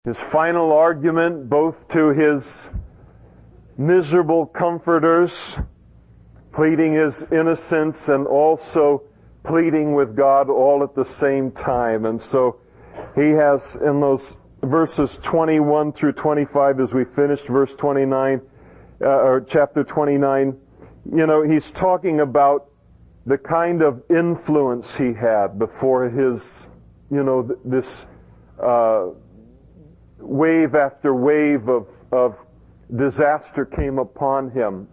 His final argument, both to his miserable comforters, pleading his innocence and also pleading with God all at the same time. And so he has, in those verses 21 through 25, as we finished verse 29, or chapter 29, he's talking about the kind of influence he had before his, this wave after wave of disaster came upon him.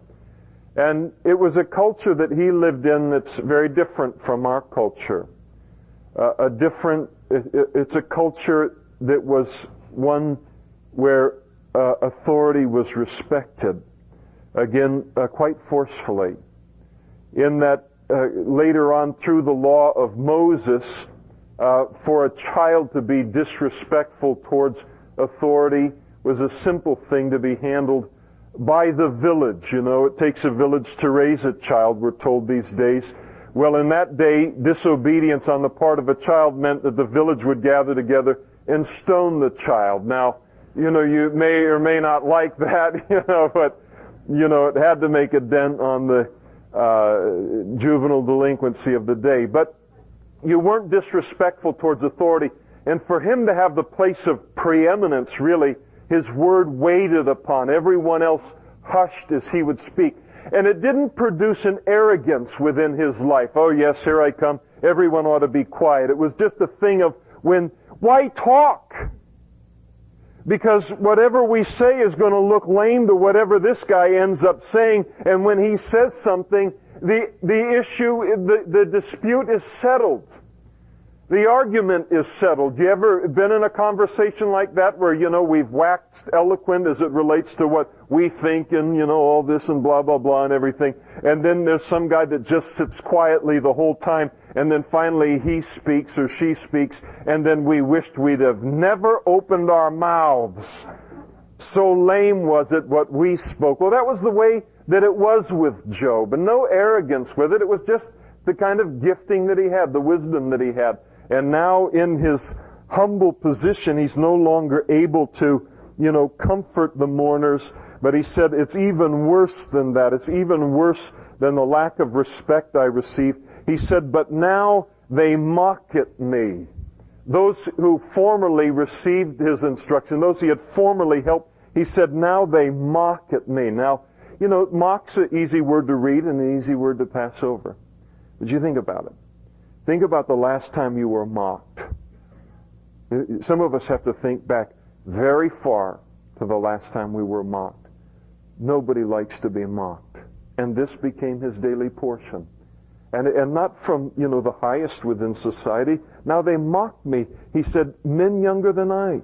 And it was a culture that he lived in that's very different from our culture. It's a culture that was one where authority was respected, again, quite forcefully. In that later on through the law of Moses, for a child to be disrespectful towards authority was a simple thing to be handled by the village. It takes a village to raise a child, we're told these days. Well, in that day, disobedience on the part of a child meant that the village would gather together and stone the child. Now, you may or may not like that, but, it had to make a dent on the juvenile delinquency of the day. But you weren't disrespectful towards authority. And for him to have the place of preeminence, really, his word waited upon. Everyone else hushed as he would speak. And it didn't produce an arrogance within his life. Oh yes, here I come. Everyone ought to be quiet. It was just a thing of why talk? Because whatever we say is going to look lame to whatever this guy ends up saying. And when he says something, the issue, the dispute is settled. The argument is settled. You ever been in a conversation like that where, we've waxed eloquent as it relates to what we think and, all this and blah, blah, blah and everything. And then there's some guy that just sits quietly the whole time. And then finally he speaks or she speaks. And then we wished we'd have never opened our mouths. So lame was it what we spoke. Well, that was the way that it was with Job. And no arrogance with it. It was just the kind of gifting that he had, the wisdom that he had. And now in his humble position, he's no longer able to, comfort the mourners. But he said, it's even worse than that. It's even worse than the lack of respect I received. He said, but now they mock at me. Those who formerly received his instruction, those he had formerly helped, he said, now they mock at me. Now, mock's an easy word to read and an easy word to pass over. But you think about it. Think about the last time you were mocked. Some of us have to think back very far to the last time we were mocked. Nobody likes to be mocked. And this became his daily portion. And not from, the highest within society. Now they mocked me. He said, men younger than I,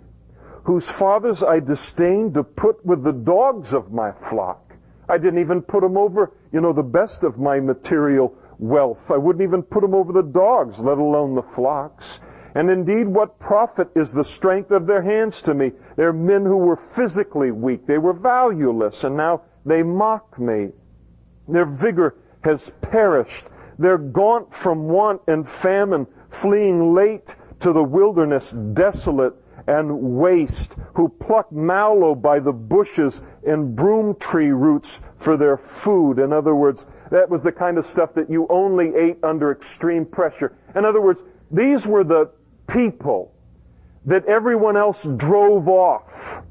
whose fathers I disdained to put with the dogs of my flock. I didn't even put them over, the best of my material wealth. I wouldn't even put them over the dogs, let alone the flocks. And indeed, what profit is the strength of their hands to me? They're men who were physically weak. They were valueless, and now they mock me. Their vigor has perished. They're gaunt from want and famine, fleeing late to the wilderness, desolate and waste, who pluck mallow by the bushes and broom tree roots for their food. In other words, that was the kind of stuff that you only ate under extreme pressure. In other words, these were the people that everyone else drove off.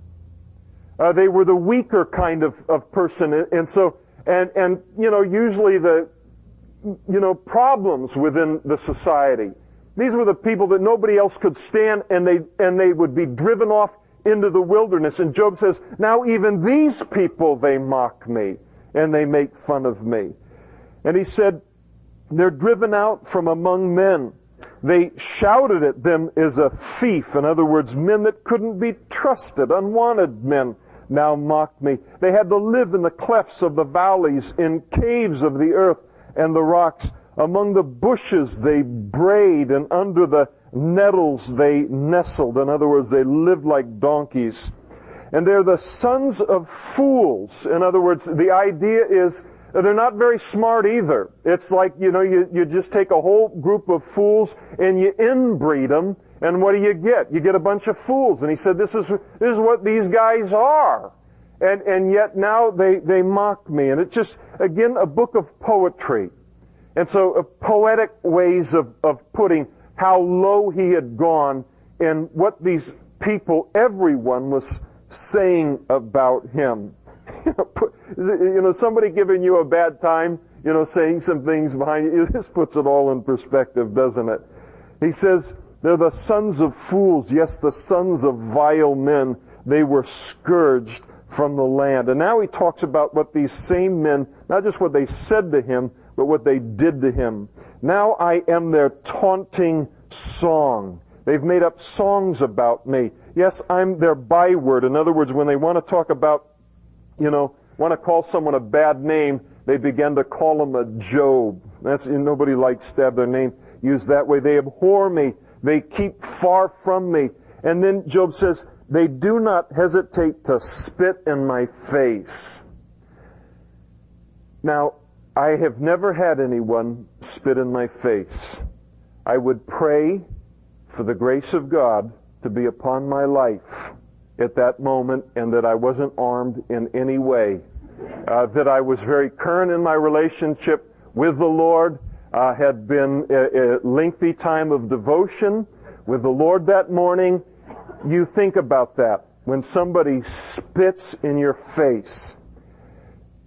They were the weaker kind of person. And so, usually the, problems within the society. These were the people that nobody else could stand, and they would be driven off into the wilderness. And Job says, now even these people, they mock me, and they make fun of me. And he said, they're driven out from among men. They shouted at them as a thief. In other words, men that couldn't be trusted, unwanted men, now mocked me. They had to live in the clefts of the valleys, in caves of the earth and the rocks. Among the bushes they brayed, and under the nettles they nestled. In other words, they lived like donkeys. And they're the sons of fools. In other words, the idea is they're not very smart either. It's like, you just take a whole group of fools and you inbreed them, And what do? You get a bunch of fools. And he said, this is what these guys are. And yet now they mock me. And it's just, again, a book of poetry. And so poetic ways of putting how low he had gone and what these people, everyone was saying about him. Somebody giving you a bad time, saying some things behind you. This puts it all in perspective, doesn't it? He says, they're the sons of fools, yes, the sons of vile men. They were scourged from the land. And now he talks about what these same men, not just what they said to him, but what they did to him. Now I am their taunting song. They've made up songs about me. Yes, I'm their byword. In other words, when they want to talk about, want to call someone a bad name, they begin to call them a Job. Nobody likes to have their name used that way. They abhor me. They keep far from me. And then Job says, they do not hesitate to spit in my face. Now, I have never had anyone spit in my face. I would pray for the grace of God to be upon my life at that moment, and that I wasn't armed in any way. That I was very current in my relationship with the Lord, had been a lengthy time of devotion with the Lord that morning. You think about that. When somebody spits in your face,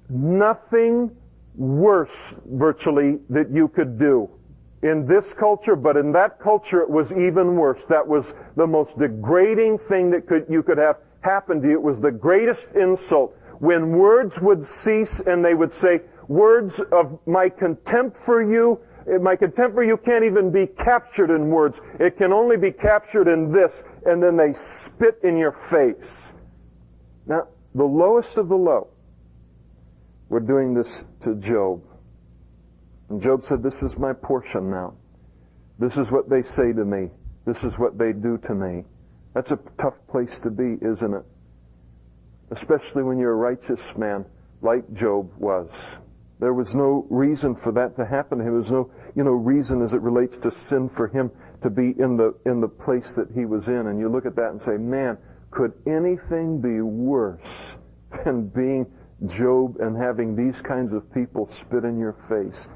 nothing worse, virtually, that you could do in this culture, but in that culture it was even worse. That was the most degrading thing that you could have happen to you. It was the greatest insult. When words would cease and they would say, words of my contempt for you can't even be captured in words. It can only be captured in this. And then they spit in your face. Now, the lowest of the low were doing this to Job. And Job said, this is my portion now. This is what they say to me. This is what they do to me. That's a tough place to be, isn't it? Especially when you're a righteous man like Job was. There was no reason for that to happen to him. There was no, reason as it relates to sin for him to be in the place that he was in. And you look at that and say, man, could anything be worse than being Job and having these kinds of people spit in your face?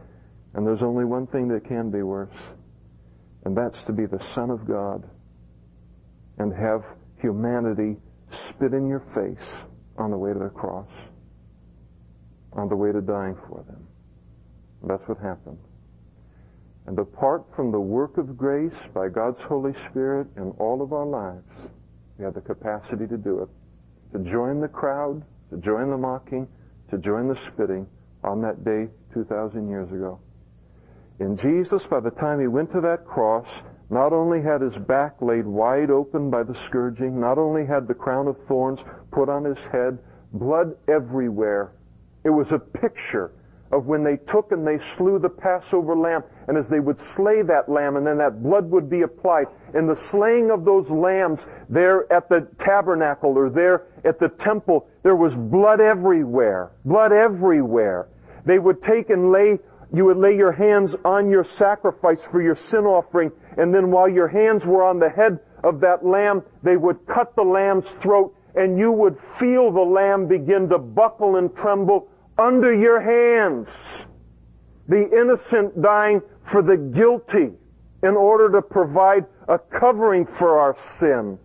And there's only one thing that can be worse, and that's to be the Son of God and have humanity spit in your face on the way to the cross, on the way to dying for them. And that's what happened. And apart from the work of grace by God's Holy Spirit in all of our lives, we have the capacity to do it, to join the crowd, to join the mocking, to join the spitting on that day 2,000 years ago. And Jesus, by the time he went to that cross, not only had his back laid wide open by the scourging, not only had the crown of thorns put on his head, blood everywhere. It was a picture of when they took and they slew the Passover lamb, and as they would slay that lamb, and then that blood would be applied. In the slaying of those lambs there at the tabernacle or there at the temple, there was blood everywhere. Blood everywhere. They would take and you would lay your hands on your sacrifice for your sin offering, and then while your hands were on the head of that lamb, they would cut the lamb's throat, and you would feel the lamb begin to buckle and tremble under your hands. The innocent dying for the guilty in order to provide a covering for our sin.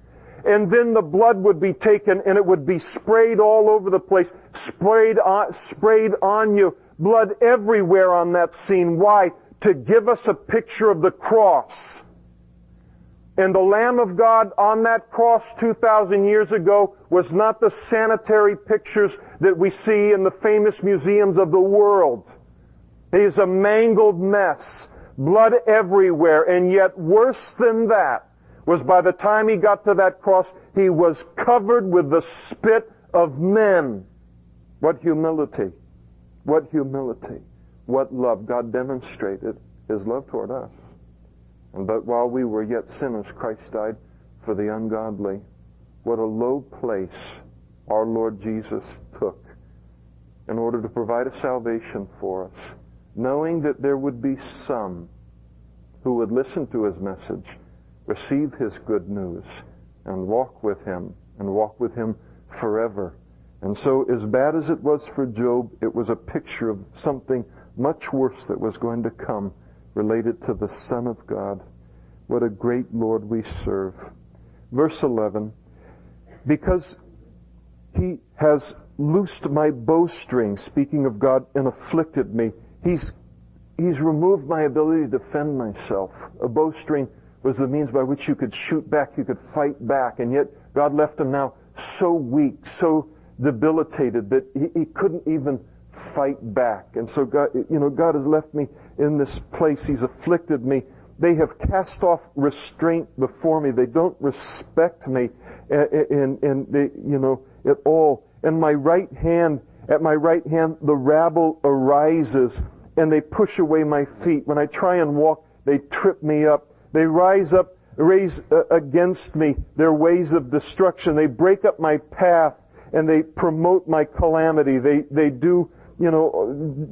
And then the blood would be taken and it would be sprayed all over the place, sprayed on you. Blood everywhere on that scene. Why? To give us a picture of the cross. And the Lamb of God on that cross 2,000 years ago was not the sanitary pictures that we see in the famous museums of the world. He is a mangled mess. Blood everywhere. And yet worse than that was by the time he got to that cross, he was covered with the spit of men. What humility. What humility. What love. God demonstrated his love toward us. But while we were yet sinners, Christ died for the ungodly. What a low place our Lord Jesus took in order to provide a salvation for us, knowing that there would be some who would listen to his message, receive his good news, and walk with him forever. And so, as bad as it was for Job, it was a picture of something much worse that was going to come, related to the Son of God. What a great Lord we serve. Verse 11, because he has loosed my bowstring, speaking of God, and afflicted me. He's removed my ability to defend myself. A bowstring was the means by which you could shoot back, you could fight back, and yet God left him now so weak, so debilitated that he couldn't even fight back. And so God has left me in this place. He's afflicted me. They have cast off restraint before me. They don't respect me at all. And at my right hand, the rabble arises, and they push away my feet. When I try and walk, they trip me up. They raise against me their ways of destruction. They break up my path, and they promote my calamity. They do,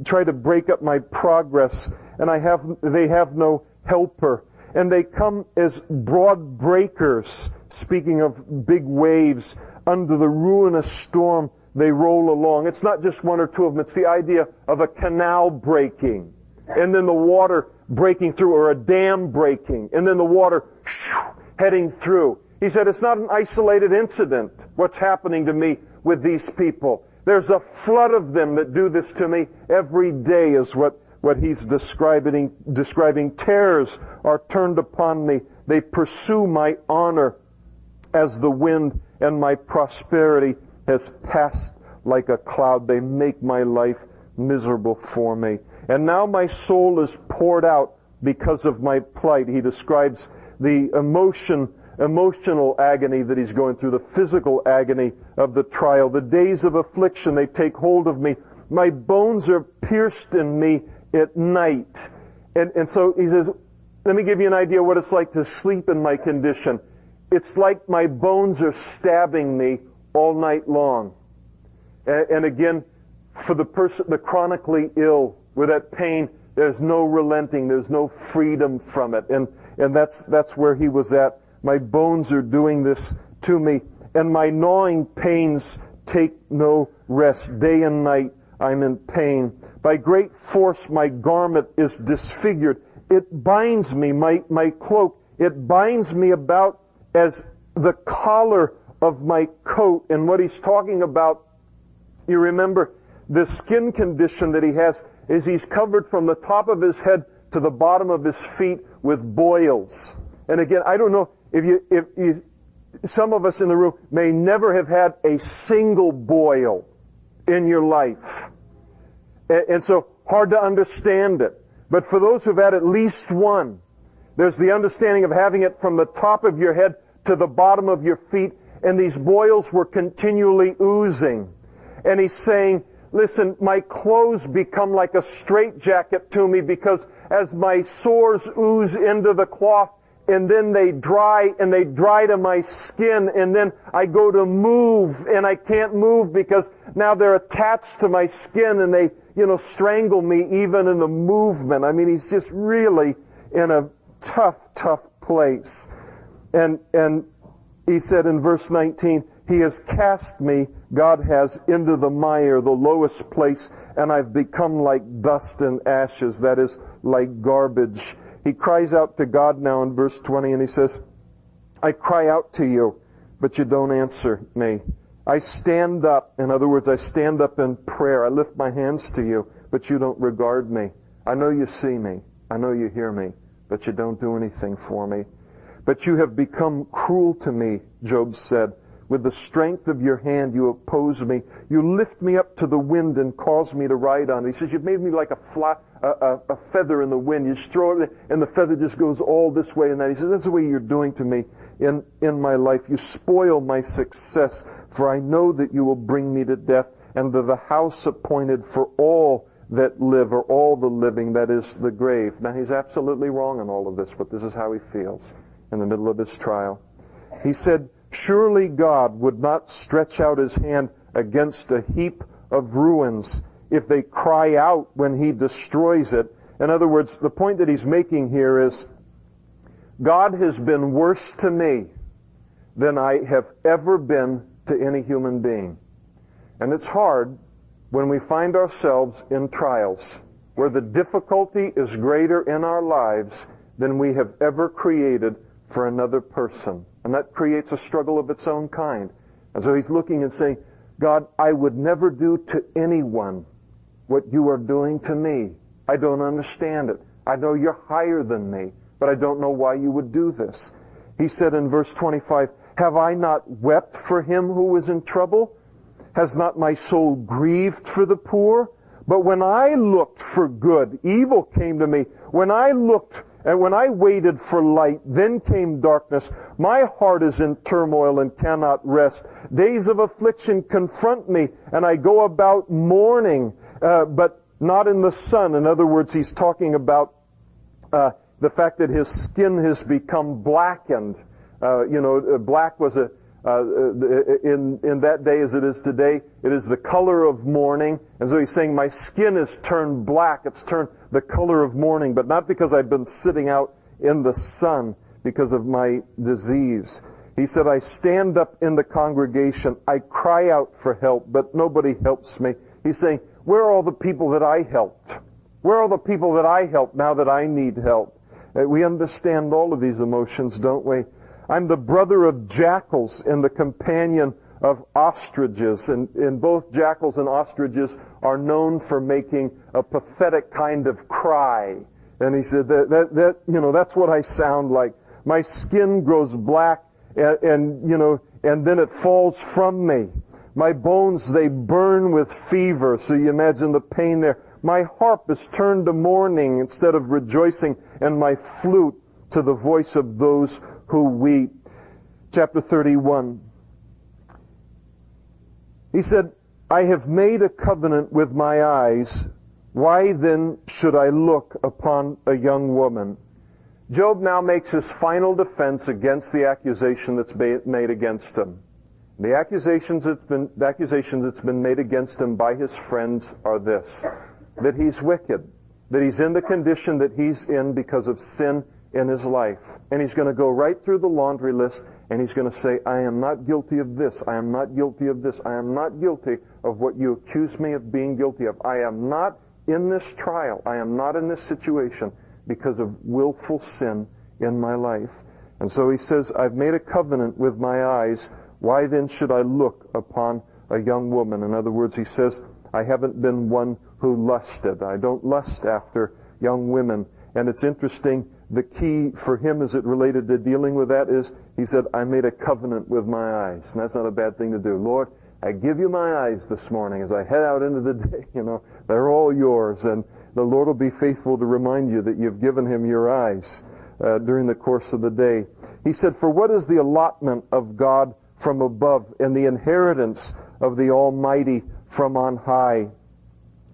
try to break up my progress, and they have no helper. And they come as broad breakers, speaking of big waves, under the ruinous storm they roll along. It's not just one or two of them. It's the idea of a canal breaking, and then the water breaking through, or a dam breaking, and then the water heading through. He said, it's not an isolated incident, what's happening to me with these people. There's a flood of them that do this to me every day, is what he's describing. Terrors are turned upon me. They pursue my honor as the wind, and my prosperity has passed like a cloud. They make my life miserable for me. And now my soul is poured out because of my plight. He describes the emotional agony that he's going through, the physical agony of the trial. The days of affliction, they take hold of me. My bones are pierced in me at night. And so he says, let me give you an idea what it's like to sleep in my condition. It's like my bones are stabbing me all night long. And again, for the person, the chronically ill, with that pain, there's no relenting, there's no freedom from it. And that's where he was at. My bones are doing this to me, and my gnawing pains take no rest. Day and night I'm in pain. By great force my garment is disfigured. It binds me, my cloak, it binds me about as the collar of my coat. And what he's talking about, you remember, the skin condition that he has is he's covered from the top of his head to the bottom of his feet with boils. And again, I don't know if some of us in the room may never have had a single boil in your life. And so hard to understand it. But for those who've had at least one, there's the understanding of having it from the top of your head to the bottom of your feet, and these boils were continually oozing. And he's saying, listen, my clothes become like a straitjacket to me, because as my sores ooze into the cloth, and then they dry to my skin, and then I go to move, and I can't move because now they're attached to my skin, and they, strangle me even in the movement. I mean, he's just really in a tough place. And he said in verse 19, he has cast me, God has, into the mire, the lowest place, and I've become like dust and ashes, that is, like garbage. He cries out to God now in verse 20, and he says, I cry out to you, but you don't answer me. I stand up, in other words, I stand up in prayer. I lift my hands to you, but you don't regard me. I know you see me. I know you hear me, but you don't do anything for me. But you have become cruel to me, Job said. With the strength of your hand you oppose me. You lift me up to the wind and cause me to ride on it. He says, you've made me like a feather in the wind. You just throw it, and the feather just goes all this way and that. He says, that's the way you're doing to me in my life. You spoil my success, for I know that you will bring me to death, and to the house appointed for all that live, or all the living, that is, the grave. Now, he's absolutely wrong in all of this, but this is how he feels in the middle of his trial. He said, surely God would not stretch out his hand against a heap of ruins if they cry out when he destroys it. In other words, the point that he's making here is God has been worse to me than I have ever been to any human being. And it's hard when we find ourselves in trials where the difficulty is greater in our lives than we have ever created for another person. And that creates a struggle of its own kind. And so he's looking and saying, God, I would never do to anyone what you are doing to me. I don't understand it. I know you're higher than me, but I don't know why you would do this. He said in verse 25, have I not wept for him who was in trouble? Has not my soul grieved for the poor? But when I looked for good, evil came to me. When I looked and when I waited for light, then came darkness. My heart is in turmoil and cannot rest. Days of affliction confront me, and I go about mourning, but not in the sun. In other words, he's talking about the fact that his skin has become blackened. Black was in that day as it is today, it is the color of mourning. And so he's saying, my skin is turned black. It's turned the color of mourning, but not because I've been sitting out in the sun because of my disease. He said, I stand up in the congregation. I cry out for help, but nobody helps me. He's saying, where are all the people that I helped? Where are all the people that I helped now that I need help? We understand all of these emotions, don't we? I'm the brother of jackals and the companion of ostriches. And both jackals and ostriches are known for making a pathetic kind of cry. And he said, that's what I sound like. My skin grows black and then it falls from me. My bones, they burn with fever. So you imagine the pain there. My harp is turned to mourning instead of rejoicing, and my flute to the voice of those who weep. Chapter 31. He said, I have made a covenant with my eyes. Why then should I look upon a young woman? Job now makes his final defense against the accusation that's made against him. The accusations that's been made against him by his friends are this: that he's wicked, that he's in the condition that he's in because of sin in his life. And he's going to go right through the laundry list, and he's going to say, I am not guilty of this, I am not guilty of this, I am not guilty of what you accuse me of being guilty of. I am not in this trial, I am not in this situation because of willful sin in my life. And so he says, I've made a covenant with my eyes. Why then should I look upon a young woman? In other words, he says, I haven't been one who lusted. I don't lust after young women. And it's interesting, the key for him as it related to dealing with that is, he said, I made a covenant with my eyes. And that's not a bad thing to do. Lord, I give you my eyes this morning as I head out into the day. They're all yours. And the Lord will be faithful to remind you that you've given him your eyes during the course of the day. He said, for what is the allotment of God from above and the inheritance of the Almighty from on high?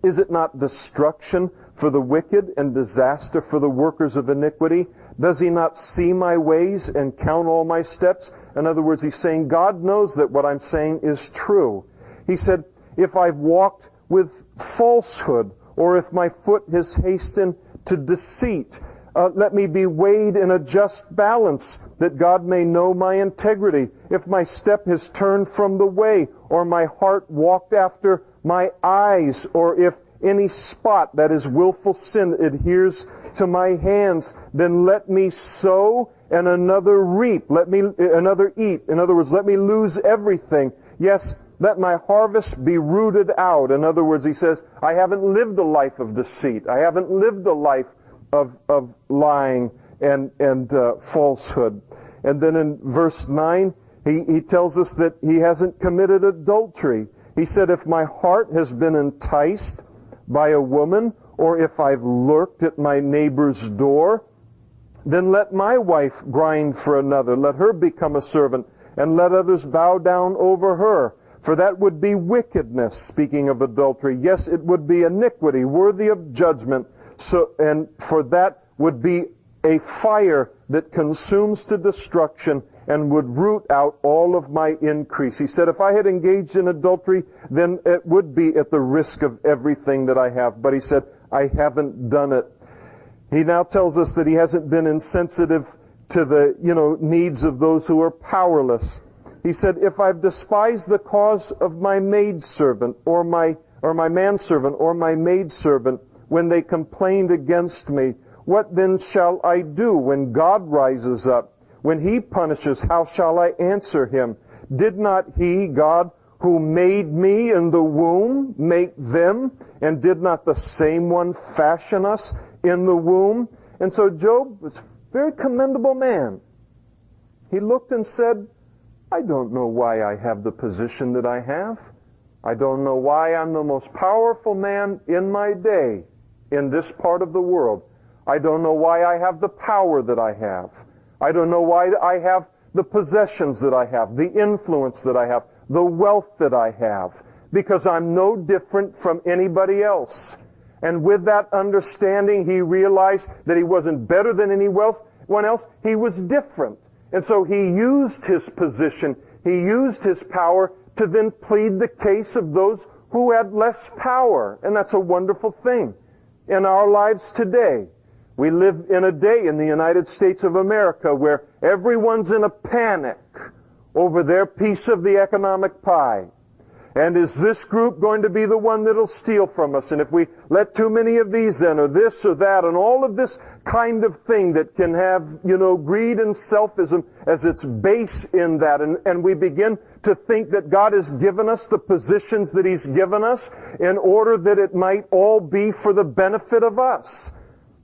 Is it not destruction for the wicked and disaster for the workers of iniquity? Does he not see my ways and count all my steps? In other words, he's saying God knows that what I'm saying is true. He said, if I've walked with falsehood, or if my foot has hastened to deceit, let me be weighed in a just balance, that God may know my integrity. If my step has turned from the way, or my heart walked after my eyes, or if any spot, that is willful sin, adheres to my hands, then let me sow and another reap. Let me another eat. In other words, let me lose everything. Yes, let my harvest be rooted out. In other words, he says, I haven't lived a life of deceit. I haven't lived a life of lying and falsehood. And then in verse 9, he tells us that he hasn't committed adultery. He said, if my heart has been enticed by a woman, or if I've lurked at my neighbor's door, then let my wife grind for another. Let her become a servant, and let others bow down over her. For that would be wickedness, speaking of adultery. Yes, it would be iniquity, worthy of judgment. And for that would be a fire that consumes to destruction and would root out all of my increase. He said, if I had engaged in adultery, then it would be at the risk of everything that I have. But he said, I haven't done it. He now tells us that he hasn't been insensitive to the, needs of those who are powerless. He said, if I've despised the cause of my maidservant or my manservant or my maidservant when they complained against me, what then shall I do when God rises up? When He punishes, how shall I answer Him? Did not He, God, who made me in the womb, make them? And did not the same one fashion us in the womb? And so Job was a very commendable man. He looked and said, I don't know why I have the position that I have. I don't know why I'm the most powerful man in my day in this part of the world. I don't know why I have the power that I have. I don't know why I have the possessions that I have, the influence that I have, the wealth that I have, because I'm no different from anybody else. And with that understanding, he realized that he wasn't better than anyone else. He was different. And so he used his position, he used his power to then plead the case of those who had less power. And that's a wonderful thing in our lives today. We live in a day in the United States of America where everyone's in a panic over their piece of the economic pie. And is this group going to be the one that'll steal from us? And if we let too many of these in, or this or that, and all of this kind of thing that can have, greed and selfism as its base in that. And we begin to think that God has given us the positions that He's given us in order that it might all be for the benefit of us.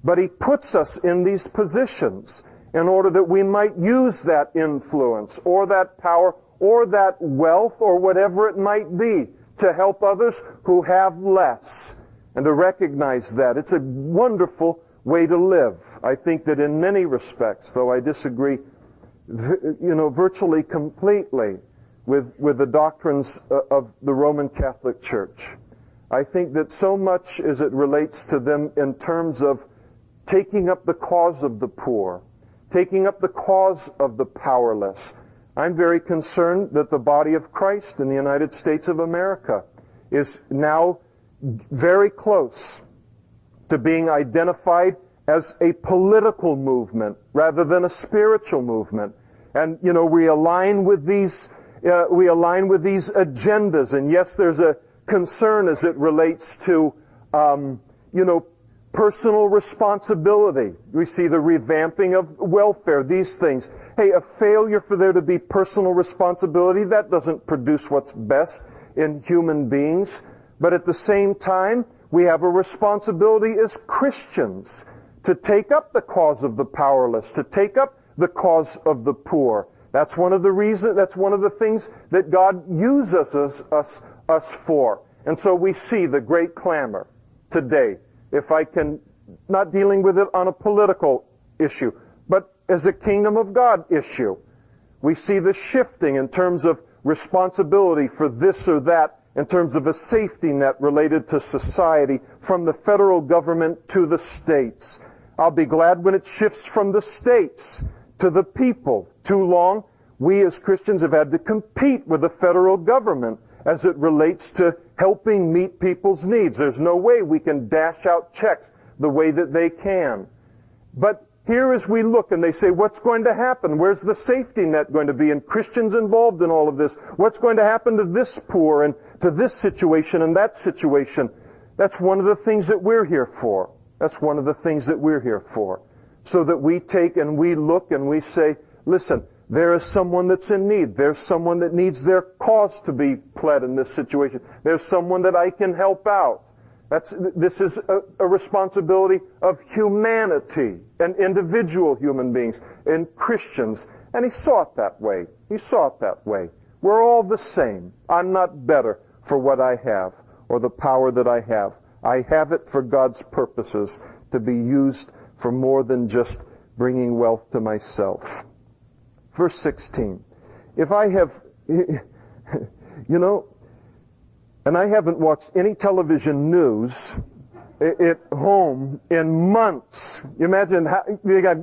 But He puts us in these positions in order that we might use that influence or that power or that wealth or whatever it might be to help others who have less, and to recognize that. It's a wonderful way to live. I think that in many respects, though I disagree, virtually completely with the doctrines of the Roman Catholic Church. I think that so much as it relates to them in terms of taking up the cause of the poor, taking up the cause of the powerless, I'm very concerned that the body of Christ in the United States of America is now very close to being identified as a political movement rather than a spiritual movement. And, we align with these agendas. And yes, there's a concern as it relates to, personal responsibility. We see the revamping of welfare, these things. Hey, a failure for there to be personal responsibility, that doesn't produce what's best in human beings. But at the same time, we have a responsibility as Christians to take up the cause of the powerless, to take up the cause of the poor. That's one of the things that God uses us for. And so we see the great clamor today. If I can, not dealing with it on a political issue, but as a kingdom of God issue. We see the shifting in terms of responsibility for this or that, in terms of a safety net related to society from the federal government to the states. I'll be glad when it shifts from the states to the people. Too long, we as Christians have had to compete with the federal government as it relates to helping meet people's needs. There's no way we can dash out checks the way that they can. But here as we look and they say, what's going to happen? Where's the safety net going to be? And Christians involved in all of this. What's going to happen to this poor and to this situation and that situation? That's one of the things that we're here for. That's one of the things that we're here for. So that we take and we look and we say, listen, there is someone that's in need. There's someone that needs their cause to be pled in this situation. There's someone that I can help out. This is a responsibility of humanity and individual human beings and Christians. And He saw it that way. He saw it that way. We're all the same. I'm not better for what I have or the power that I have. I have it for God's purposes to be used for more than just bringing wealth to myself. Verse 16. If I have, and I haven't watched any television news at home in months. You imagine how you got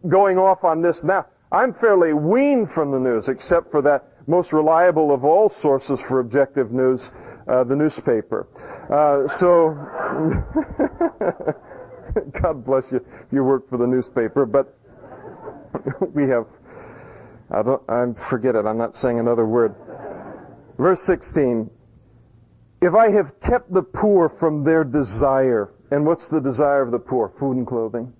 going off on this now. I'm fairly weaned from the news, except for that most reliable of all sources for objective news, the newspaper. So, God bless you if you work for the newspaper. But Forget it, I'm not saying another word. Verse 16, if I have kept the poor from their desire, and what's the desire of the poor? Food and clothing.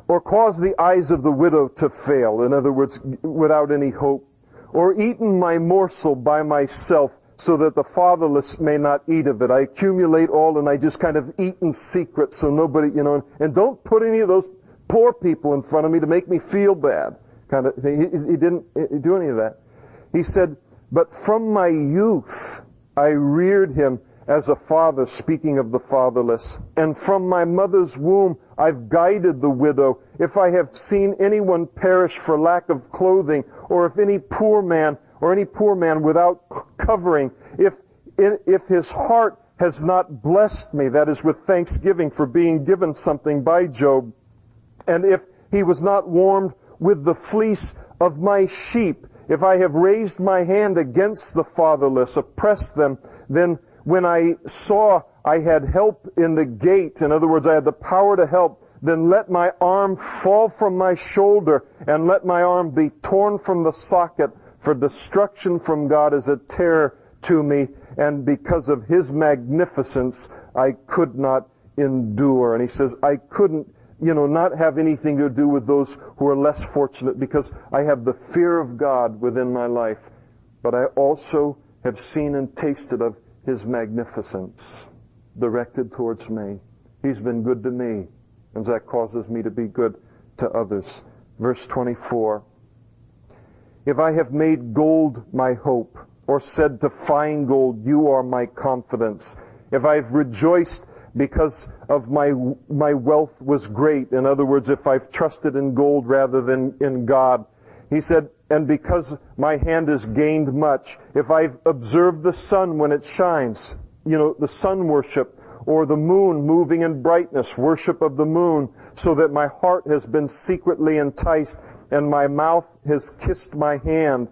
Or caused the eyes of the widow to fail, in other words, without any hope. Or eaten my morsel by myself, so that the fatherless may not eat of it. I accumulate all and I just kind of eat in secret so nobody, and don't put any of those poor people in front of me to make me feel bad. Kind of thing. He didn't do any of that. He said, but from my youth I reared him as a father, speaking of the fatherless. And from my mother's womb I've guided the widow. If I have seen anyone perish for lack of clothing, or if any poor man without covering, if his heart has not blessed me, that is with thanksgiving for being given something by Job, and if he was not warmed with the fleece of my sheep, if I have raised my hand against the fatherless, oppressed them, then when I saw I had help in the gate, in other words, I had the power to help, then let my arm fall from my shoulder, and let my arm be torn from the socket, for destruction from God is a terror to me, and because of his magnificence I could not endure. And he says, I couldn't, not have anything to do with those who are less fortunate, because I have the fear of God within my life. But I also have seen and tasted of his magnificence directed towards me. He's been good to me, and that causes me to be good to others. Verse 24, if I have made gold my hope, or said to fine gold, you are my confidence, if I've rejoiced because of my wealth was great, in other words, if I've trusted in gold rather than in God, he said, and because my hand has gained much, if I've observed the sun when it shines, the sun worship, or the moon moving in brightness, worship of the moon, so that my heart has been secretly enticed, and my mouth has kissed my hand,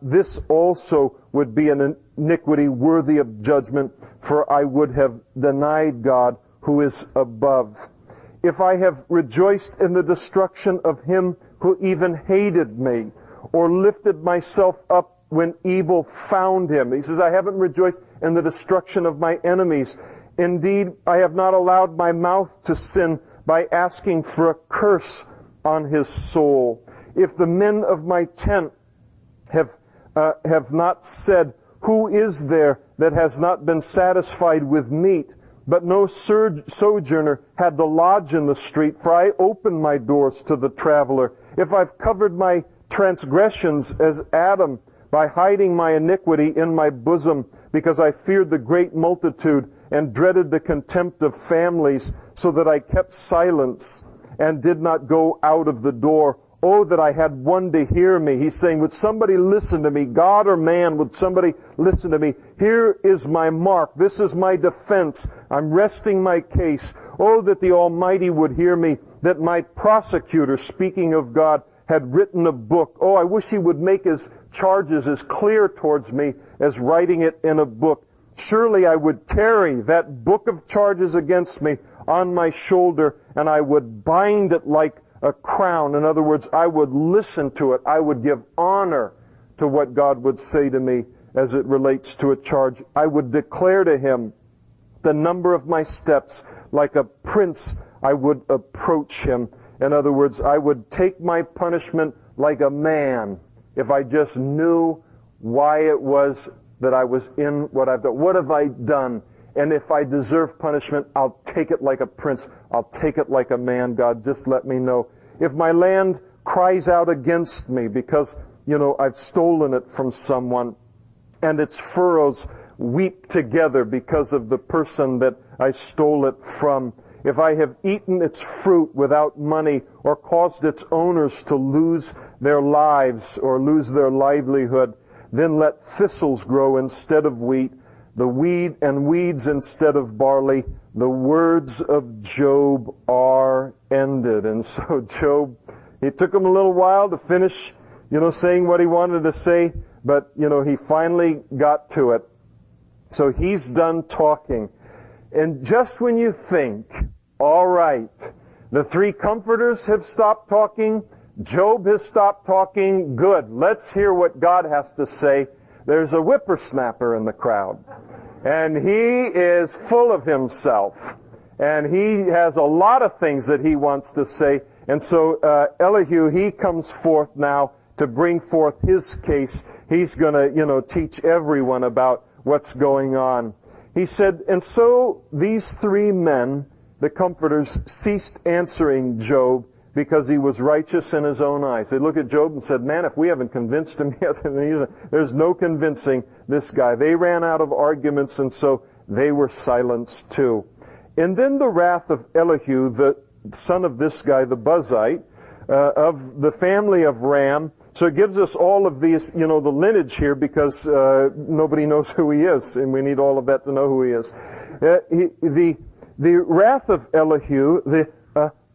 this also would be an iniquity worthy of judgment, for I would have denied God who is above. If I have rejoiced in the destruction of him who even hated me, or lifted myself up when evil found him. He says, I haven't rejoiced in the destruction of my enemies. Indeed, I have not allowed my mouth to sin by asking for a curse on his soul. If the men of my tent have not said, who is there that has not been satisfied with meat? But no sojourner had the lodge in the street, for I opened my doors to the traveler. If I've covered my transgressions as Adam, by hiding my iniquity in my bosom, because I feared the great multitude, and dreaded the contempt of families, so that I kept silence, and did not go out of the door. Oh, that I had one to hear me. He's saying, would somebody listen to me? God or man, would somebody listen to me? Here is my mark. This is my defense. I'm resting my case. Oh, that the Almighty would hear me, that my prosecutor, speaking of God, had written a book. Oh, I wish he would make his charges as clear towards me as writing it in a book. Surely I would carry that book of charges against me on my shoulder, and I would bind it like a crown. In other words, I would listen to it. I would give honor to what God would say to me as it relates to a charge. I would declare to him the number of my steps. Like a prince, I would approach him. In other words, I would take my punishment like a man if I just knew why it was that I was in what I've done. What have I done? And if I deserve punishment, I'll take it like a prince. I'll take it like a man. God, just let me know. If my land cries out against me because, I've stolen it from someone, and its furrows weep together because of the person that I stole it from, if I have eaten its fruit without money, or caused its owners to lose their lives or lose their livelihood, then let thistles grow instead of wheat, the weeds instead of barley. The words of Job are ended. And so Job, it took him a little while to finish, saying what he wanted to say, but, he finally got to it. So he's done talking. And just when you think, all right, the three comforters have stopped talking, Job has stopped talking. Good. Let's hear what God has to say. There's a whippersnapper in the crowd. And he is full of himself. And he has a lot of things that he wants to say. And so Elihu, he comes forth now to bring forth his case. He's going to, teach everyone about what's going on. He said, and so these three men, the comforters, ceased answering Job because he was righteous in his own eyes. They looked at Job and said, man, if we haven't convinced him yet, there's no convincing this guy. They ran out of arguments, and so they were silenced too. And then the wrath of Elihu, the son of this guy, the Buzite, of the family of Ram. So it gives us all of these, the lineage here, because nobody knows who he is, and we need all of that to know who he is. The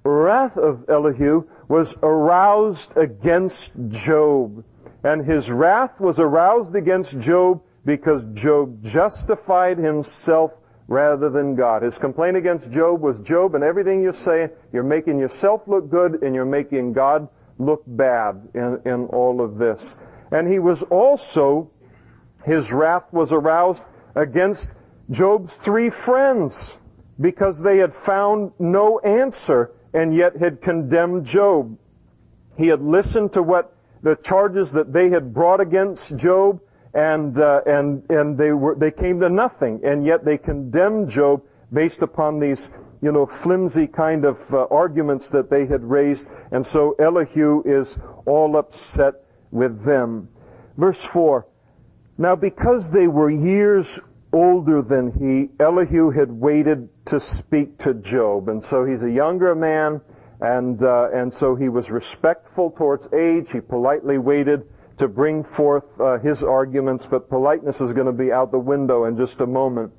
wrath of Elihu, was aroused against Job. And his wrath was aroused against Job because Job justified himself rather than God. His complaint against Job was, Job, and everything you're saying, you're making yourself look good and you're making God look bad in all of this. And he was also, his wrath was aroused against Job's three friends because they had found no answer and yet had condemned Job. He had listened to what the charges that they had brought against Job, and they came to nothing, and yet they condemned Job based upon these flimsy kind of arguments that they had raised. And so Elihu is all upset with them. Verse 4, now because they were years older than he, Elihu had waited to speak to Job. And so he's a younger man, and so he was respectful towards age. He politely waited to bring forth his arguments, but politeness is going to be out the window in just a moment.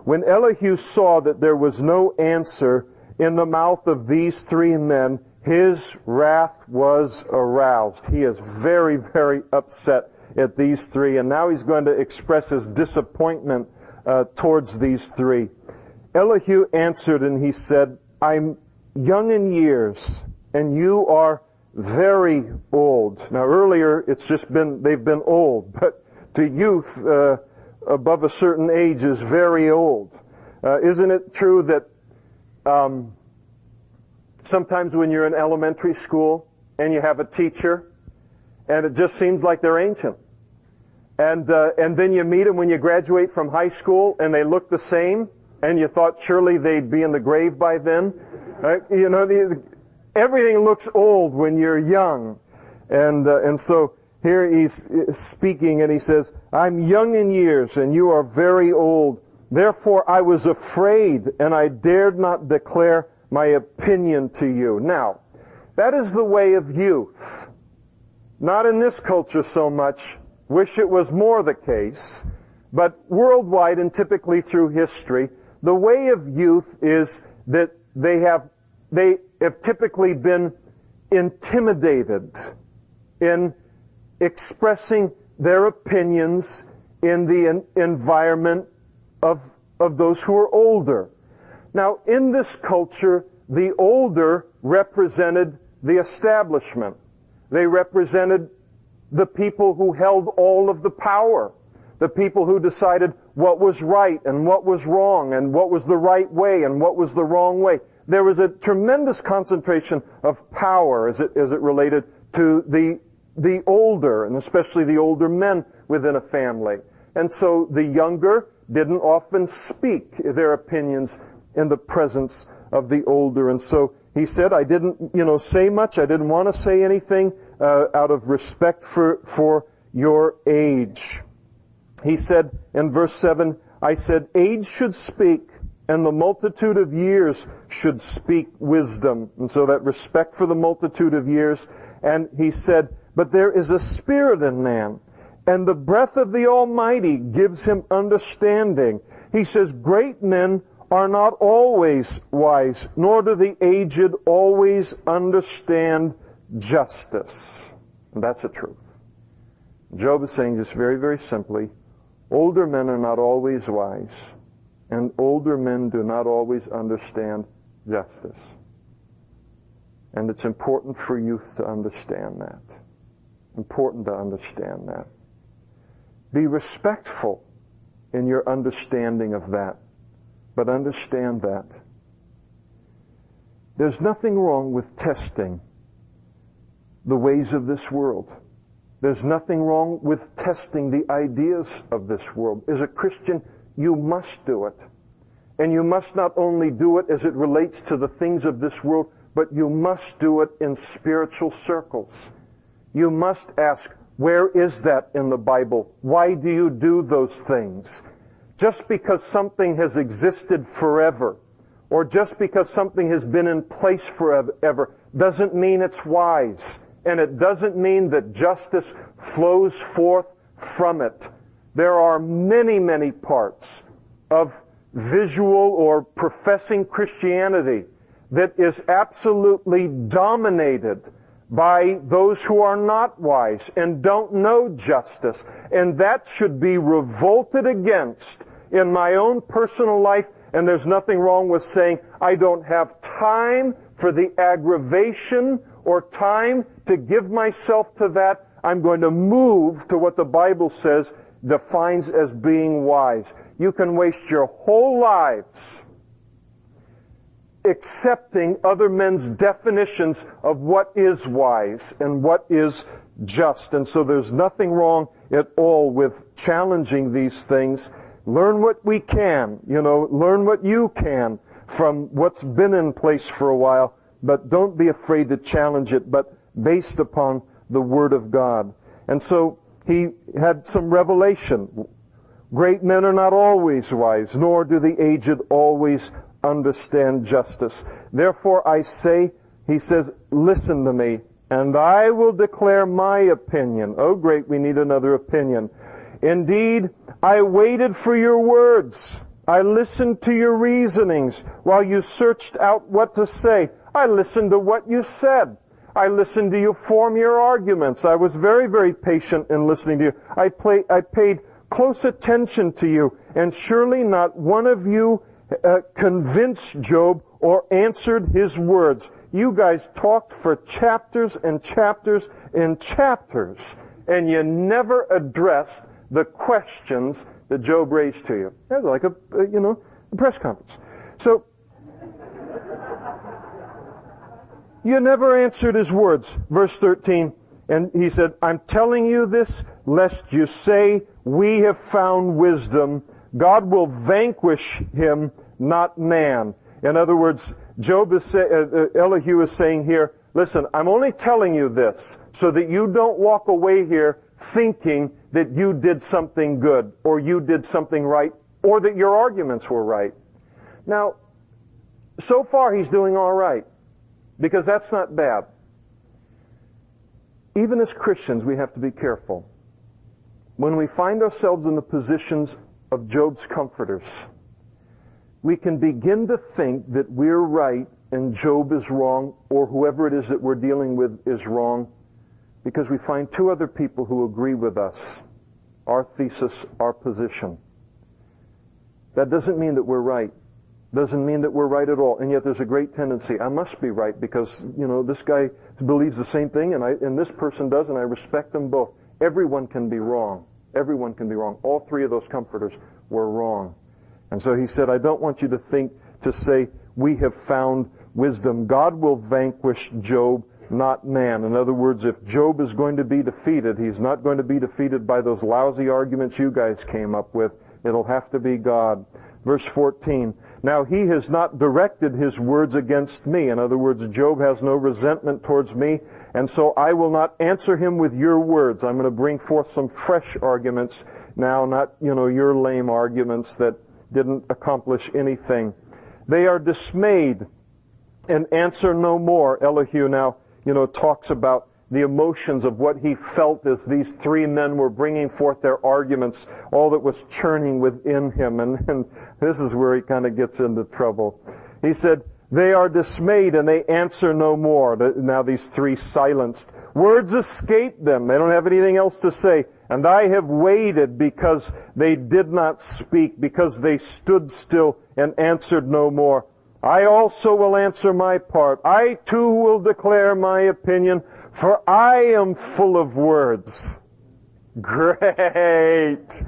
When Elihu saw that there was no answer in the mouth of these three men, his wrath was aroused. He is very, very upset at these three, and now he's going to express his disappointment towards these three. Elihu answered and he said, I'm young in years, and you are very old. Now earlier it's just they've been old, but to youth above a certain age is very old. Isn't it true that sometimes when you're in elementary school and you have a teacher and it just seems like they're ancient, and then you meet them when you graduate from high school and they look the same, and you thought surely they'd be in the grave by then? Everything looks old when you're young. And so here he's speaking and he says, I'm young in years and you are very old. Therefore I was afraid and I dared not declare my opinion to you. Now, that is the way of youth. Not in this culture so much. Wish it was more the case. But worldwide and typically through history, the way of youth is that they have typically been intimidated in expressing their opinions in the environment of those who are older. Now, in this culture, the older represented the establishment. They represented the people who held all of the power, the people who decided what was right and what was wrong and what was the right way and what was the wrong way. There was a tremendous concentration of power as it related to the older, and especially the older men within a family. And so the younger didn't often speak their opinions in the presence of the older. And so he said, I didn't, say much. I didn't want to say anything out of respect for your age. He said in verse 7, I said, age should speak, and the multitude of years should speak wisdom. And so that respect for the multitude of years. And he said, but there is a spirit in man, and the breath of the Almighty gives him understanding. He says, great men are not always wise, nor do the aged always understand justice. And that's the truth. Job is saying just very, very simply, older men are not always wise, and older men do not always understand justice. And it's important for youth to understand that. Important to understand that. Be respectful in your understanding of that, but understand that. There's nothing wrong with testing the ways of this world. There's nothing wrong with testing the ideas of this world. As a Christian, you must do it. And you must not only do it as it relates to the things of this world, but you must do it in spiritual circles. You must ask, where is that in the Bible? Why do you do those things? Just because something has existed forever, or just because something has been in place forever, doesn't mean it's wise. And it doesn't mean that justice flows forth from it. There are many, many parts of visual or professing Christianity that is absolutely dominated by those who are not wise and don't know justice. And that should be revolted against in my own personal life. And there's nothing wrong with saying, I don't have time for the aggravation or time to give myself to that. I'm going to move to what the Bible says defines as being wise. You can waste your whole lives accepting other men's definitions of what is wise and what is just. And so there's nothing wrong at all with challenging these things. Learn what we can, learn what you can from what's been in place for a while, but don't be afraid to challenge it, but based upon the Word of God. And so he had some revelation. Great men are not always wise, nor do the aged always understand justice. Therefore I say, he says, listen to me, and I will declare my opinion. Oh great, we need another opinion. Indeed, I waited for your words. I listened to your reasonings while you searched out what to say. I listened to what you said. I listened to you form your arguments. I was very, very patient in listening to you. I paid close attention to you, and surely not one of you convinced Job or answered his words. You guys talked for chapters and chapters and chapters, and you never addressed the questions that Job raised to you. It was like a press conference. So, you never answered his words. Verse 13, and he said, I'm telling you this, lest you say, we have found wisdom. God will vanquish him, not man. In other words, Elihu is saying here, listen, I'm only telling you this so that you don't walk away here thinking that you did something good, or you did something right, or that your arguments were right. Now, so far he's doing all right, because that's not bad. Even as Christians, we have to be careful. When we find ourselves in the positions of Job's comforters, we can begin to think that we're right and Job is wrong, or whoever it is that we're dealing with is wrong, because we find two other people who agree with us, our thesis, our position. That doesn't mean that we're right. Doesn't mean that we're right at all. And yet there's a great tendency, I must be right because, this guy believes the same thing and this person does, and I respect them both. Everyone can be wrong. Everyone can be wrong. All three of those comforters were wrong. And so he said, I don't want you to say, we have found wisdom. God will vanquish Job, not man. In other words, if Job is going to be defeated, he's not going to be defeated by those lousy arguments you guys came up with. It'll have to be God. Verse 14, now he has not directed his words against me. In other words, Job has no resentment towards me, and so I will not answer him with your words. I'm going to bring forth some fresh arguments now, not, your lame arguments that didn't accomplish anything. They are dismayed and answer no more. Elihu now, talks about the emotions of what he felt as these three men were bringing forth their arguments, all that was churning within him. And this is where he kind of gets into trouble. He said, they are dismayed and they answer no more. Now these three silenced. Words escape them. They don't have anything else to say. And I have waited because they did not speak, because they stood still and answered no more. I also will answer my part. I too will declare my opinion, for I am full of words. Great!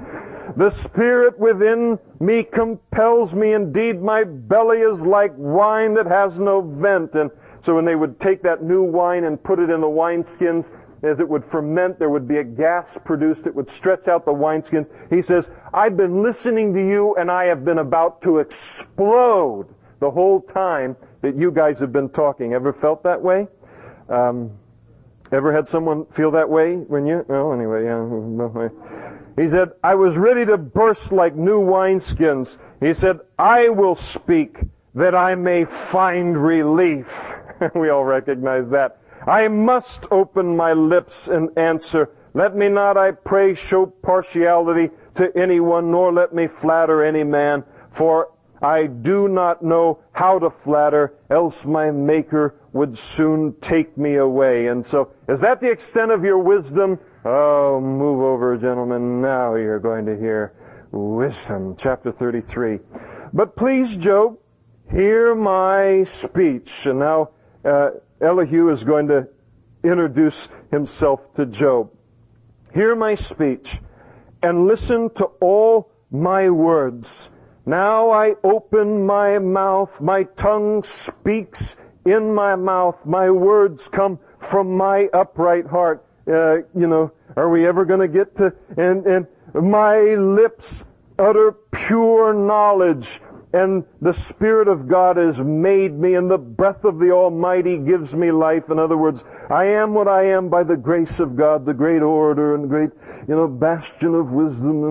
The Spirit within me compels me. Indeed, my belly is like wine that has no vent. And so when they would take that new wine and put it in the wineskins, as it would ferment, there would be a gas produced. It would stretch out the wineskins. He says, I've been listening to you, and I have been about to explode the whole time that you guys have been talking. Ever felt that way? Ever had someone feel that way when you... Well, anyway, yeah. He said, I was ready to burst like new wineskins. He said, I will speak that I may find relief. We all recognize that. I must open my lips and answer. Let me not, I pray, show partiality to anyone, nor let me flatter any man, for I do not know how to flatter, else my Maker would soon take me away. And so, is that the extent of your wisdom? Oh, move over, gentlemen. Now you're going to hear wisdom. Chapter 33. But please, Job, hear my speech. And now Elihu is going to introduce himself to Job. Hear my speech, and listen to all my words. Now I open my mouth, my tongue speaks in my mouth, my words come from my upright heart. Are we ever going to get to, and my lips utter pure knowledge, and the Spirit of God has made me, and the breath of the Almighty gives me life. In other words, I am what I am by the grace of God, the great orator and great, bastion of wisdom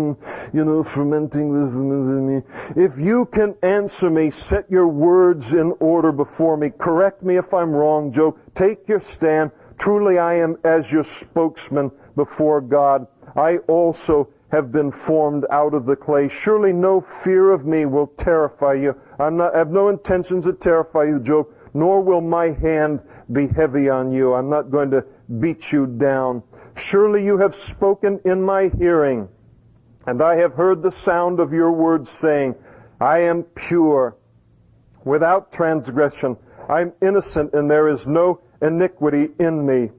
and, fermenting wisdom within me. If you can answer me, set your words in order before me. Correct me if I'm wrong, Job. Take your stand. Truly I am as your spokesman before God. I also have been formed out of the clay. Surely no fear of me will terrify you. I have no intentions to terrify you, Job, nor will my hand be heavy on you. I'm not going to beat you down. Surely you have spoken in my hearing, and I have heard the sound of your words saying, I am pure, without transgression. I am innocent, and there is no iniquity in me.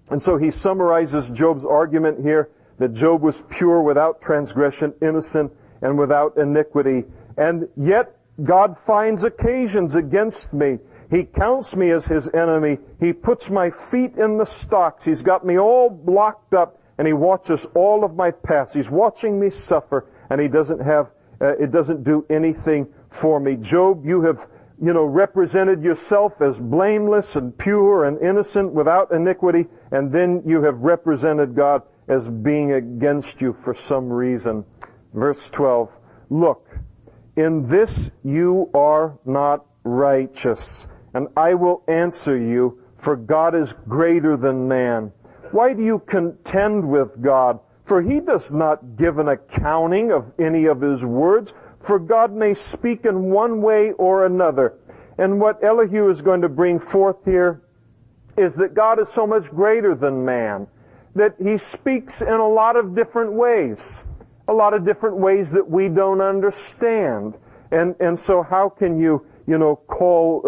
And so he summarizes Job's argument here, that Job was pure, without transgression, innocent, and without iniquity. And yet, God finds occasions against me. He counts me as His enemy. He puts my feet in the stocks. He's got me all blocked up, and He watches all of my paths. He's watching me suffer, and He it doesn't do anything for me. Job, you have, represented yourself as blameless and pure and innocent, without iniquity, and then you have represented God as being against you for some reason. Verse 12, look, in this you are not righteous, and I will answer you, for God is greater than man. Why do you contend with God? For He does not give an accounting of any of His words, for God may speak in one way or another. And what Elihu is going to bring forth here is that God is so much greater than man, that He speaks in a lot of different ways that we don't understand. And so how can you, call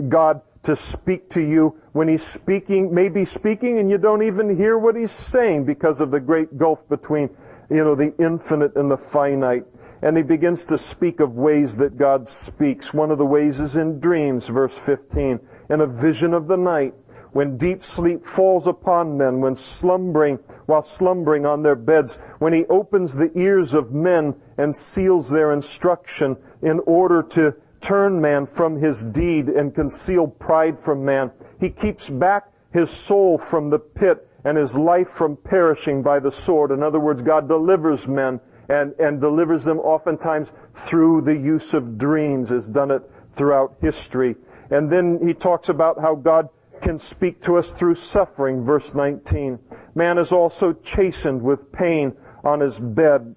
God to speak to you when He's maybe speaking and you don't even hear what He's saying because of the great gulf between, the infinite and the finite. And he begins to speak of ways that God speaks. One of the ways is in dreams, verse 15, in a vision of the night, when deep sleep falls upon men, while slumbering on their beds, when He opens the ears of men and seals their instruction in order to turn man from his deed and conceal pride from man. He keeps back his soul from the pit and his life from perishing by the sword. In other words, God delivers men and delivers them oftentimes through the use of dreams, has done it throughout history. And then he talks about how God can speak to us through suffering, verse 19. Man is also chastened with pain on his bed,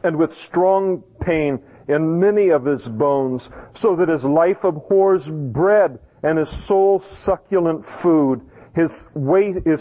and with strong pain in many of his bones, so that his life abhors bread, and his soul succulent food. His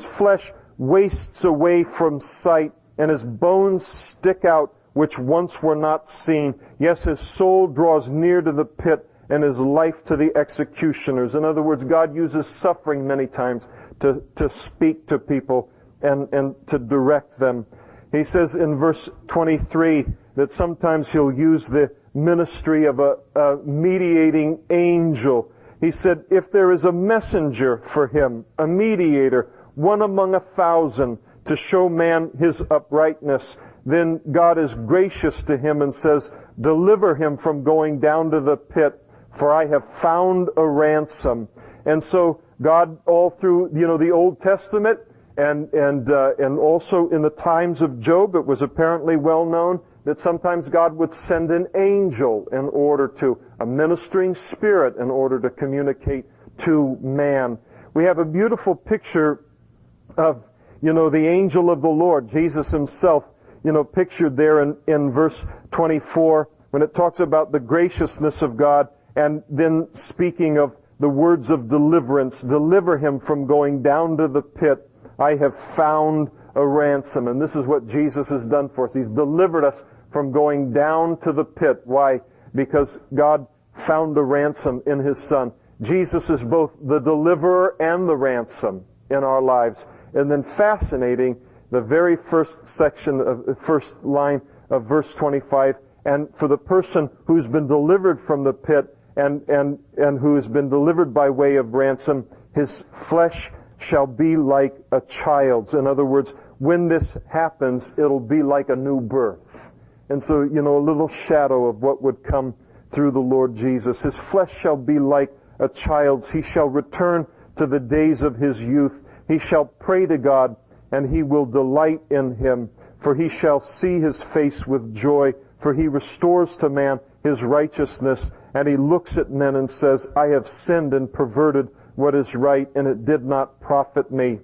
flesh wastes away from sight, and his bones stick out, which once were not seen. Yes, his soul draws near to the pit, and his life to the executioners. In other words, God uses suffering many times to speak to people and to direct them. He says in verse 23 that sometimes he'll use the ministry of a mediating angel. He said, if there is a messenger for him, a mediator, one among 1,000, to show man his uprightness, then God is gracious to him and says, deliver him from going down to the pit, for I have found a ransom. And so God, all through the Old Testament and also in the times of Job, it was apparently well known that sometimes God would send an angel in order to, a ministering spirit in order to communicate to man. We have a beautiful picture of, the angel of the Lord, Jesus himself, pictured there in verse 24, when it talks about the graciousness of God, and then speaking of the words of deliverance, deliver him from going down to the pit. I have found a ransom. And this is what Jesus has done for us. He's delivered us from going down to the pit. Why? Because God found a ransom in his Son. Jesus is both the deliverer and the ransom in our lives. And then fascinating, the very first line of verse 25, and for the person who's been delivered from the pit and who has been delivered by way of ransom, his flesh shall be like a child's. In other words, when this happens, it'll be like a new birth. And so, a little shadow of what would come through the Lord Jesus. His flesh shall be like a child's. He shall return to the days of his youth. He shall pray to God, and he will delight in him. For he shall see his face with joy. For he restores to man his righteousness. And he looks at men and says, I have sinned and perverted what is right, and it did not profit me.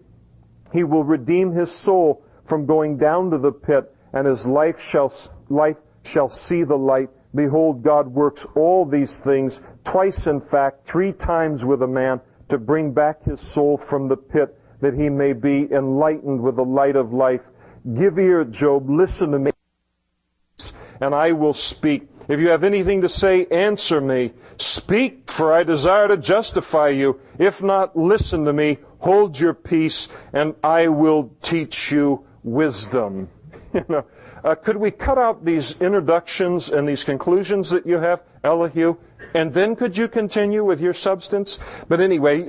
He will redeem his soul from going down to the pit, and his life shall see the light. Behold, God works all these things, twice in fact, 3 times with a man, to bring back his soul from the pit, that he may be enlightened with the light of life. Give ear, Job, listen to me, and I will speak. If you have anything to say, answer me. Speak, for I desire to justify you. If not, listen to me. Hold your peace, and I will teach you wisdom. Could we cut out these introductions and these conclusions that you have, Elihu, and then could you continue with your substance? But anyway,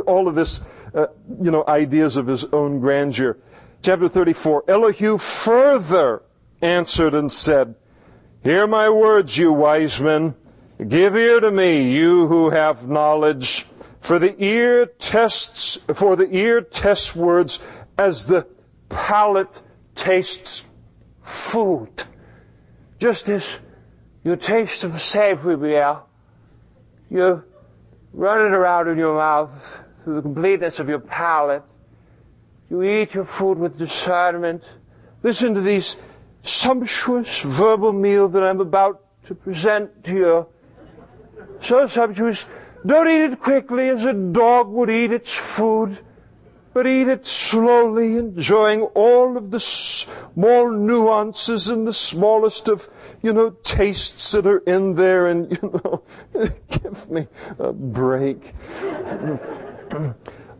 all of this, ideas of his own grandeur. Chapter 34, Elihu further answered and said, hear my words, you wise men. Give ear to me, you who have knowledge. For the ear tests words as the palate tastes food. Just as you taste of savory meal, you run it around in your mouth through the completeness of your palate. You eat your food with discernment. Listen to these sumptuous verbal meal that I'm about to present to you. So sumptuous. Don't eat it quickly as a dog would eat its food, but eat it slowly, enjoying all of the small nuances and the smallest of, tastes that are in there, and, give me a break.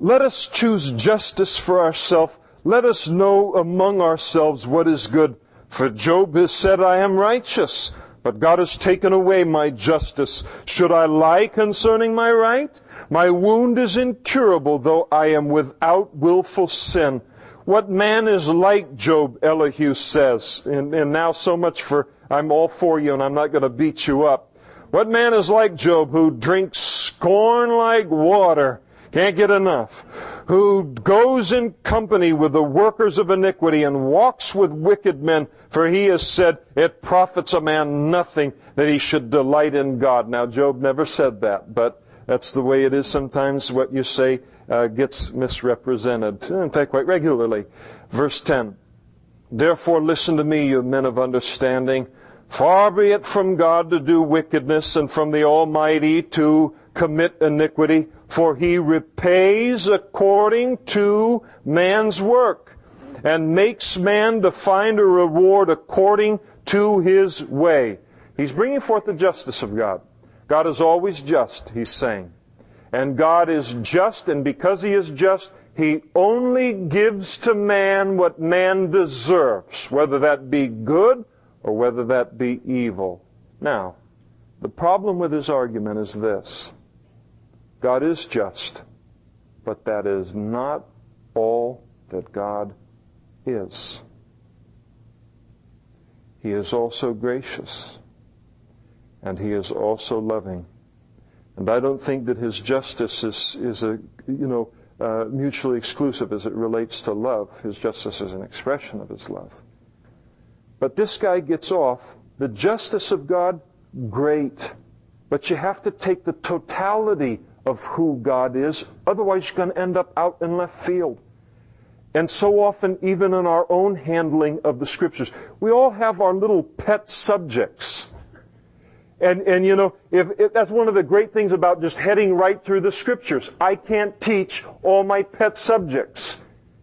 Let us choose justice for ourselves. Let us know among ourselves what is good. For Job has said, I am righteous, but God has taken away my justice. Should I lie concerning my right? My wound is incurable, though I am without willful sin. What man is like Job, Elihu says. And now so much for, I'm all for you and I'm not going to beat you up. What man is like Job, who drinks scorn like water, can't get enough, who goes in company with the workers of iniquity and walks with wicked men, for he has said, it profits a man nothing that he should delight in God. Now, Job never said that, but that's the way it is sometimes. What you say gets misrepresented. In fact, quite regularly. Verse 10, therefore listen to me, you men of understanding. Far be it from God to do wickedness, and from the Almighty to commit iniquity, for he repays according to man's work, and makes man to find a reward according to his way. He's bringing forth the justice of God. God is always just, he's saying. And God is just, and because he is just, he only gives to man what man deserves, whether that be good or whether that be evil. Now, the problem with his argument is this. God is just, but that is not all that God is. He is also gracious, and he is also loving. And I don't think that his justice is mutually exclusive as it relates to love. His justice is an expression of his love. But this guy gets off. The justice of God, great. But you have to take the totality of who God is. Otherwise, you're going to end up out in left field. And so often, even in our own handling of the Scriptures, we all have our little pet subjects. And if that's one of the great things about just heading right through the Scriptures. I can't teach all my pet subjects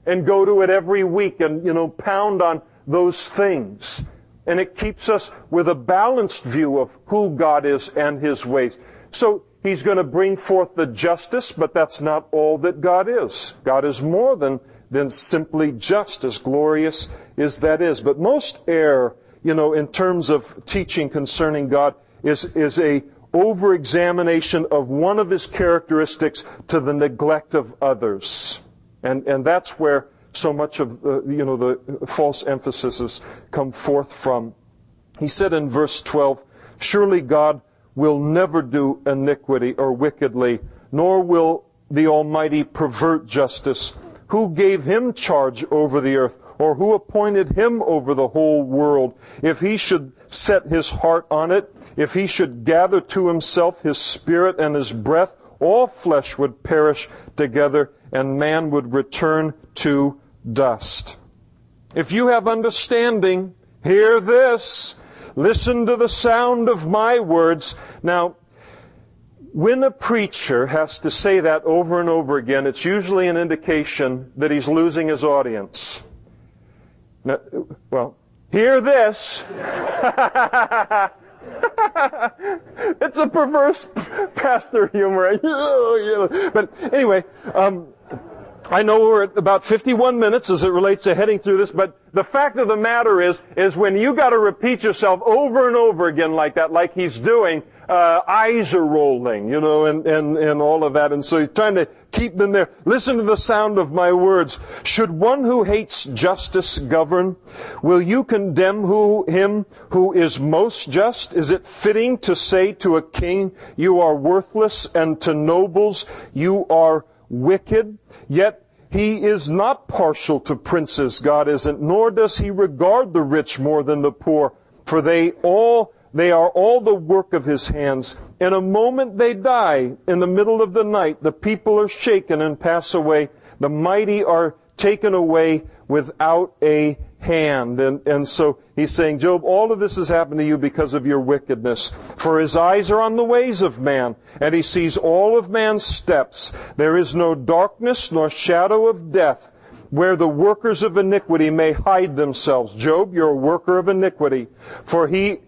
and go to it every week and, pound on those things. And it keeps us with a balanced view of who God is and his ways. So he's going to bring forth the justice, but that's not all that God is. God is more than simply just, as glorious as that is. But most err, in terms of teaching concerning God, is a over-examination of one of his characteristics to the neglect of others. And that's where so much of the false emphasis come forth from. He said in verse 12, "Surely God will never do iniquity or wickedly, nor will the Almighty pervert justice. Who gave him charge over the earth, or who appointed him over the whole world? If he should set his heart on it, if he should gather to himself his spirit and his breath, all flesh would perish together, and man would return to dust." If you have understanding, hear this. Listen to the sound of my words. Now, when a preacher has to say that over and over again, it's usually an indication that he's losing his audience. Now, hear this. It's a perverse pastor humor. But anyway, I know we're at about 51 minutes as it relates to heading through this, but the fact of the matter is when you got to repeat yourself over and over again like that, like he's doing, eyes are rolling, and all of that. And so he's trying to keep them there. Listen to the sound of my words. Should one who hates justice govern? Will you condemn him who is most just? Is it fitting to say to a king, you are worthless, and to nobles, you are wicked? Yet he is not partial to princes, God isn't, nor does he regard the rich more than the poor, for they are all the work of his hands. In a moment they die. In the middle of the night, the people are shaken and pass away. The mighty are taken away without a hand. And so he's saying, Job, all of this has happened to you because of your wickedness. For his eyes are on the ways of man, and he sees all of man's steps. There is no darkness nor shadow of death where the workers of iniquity may hide themselves. Job, you're a worker of iniquity. For he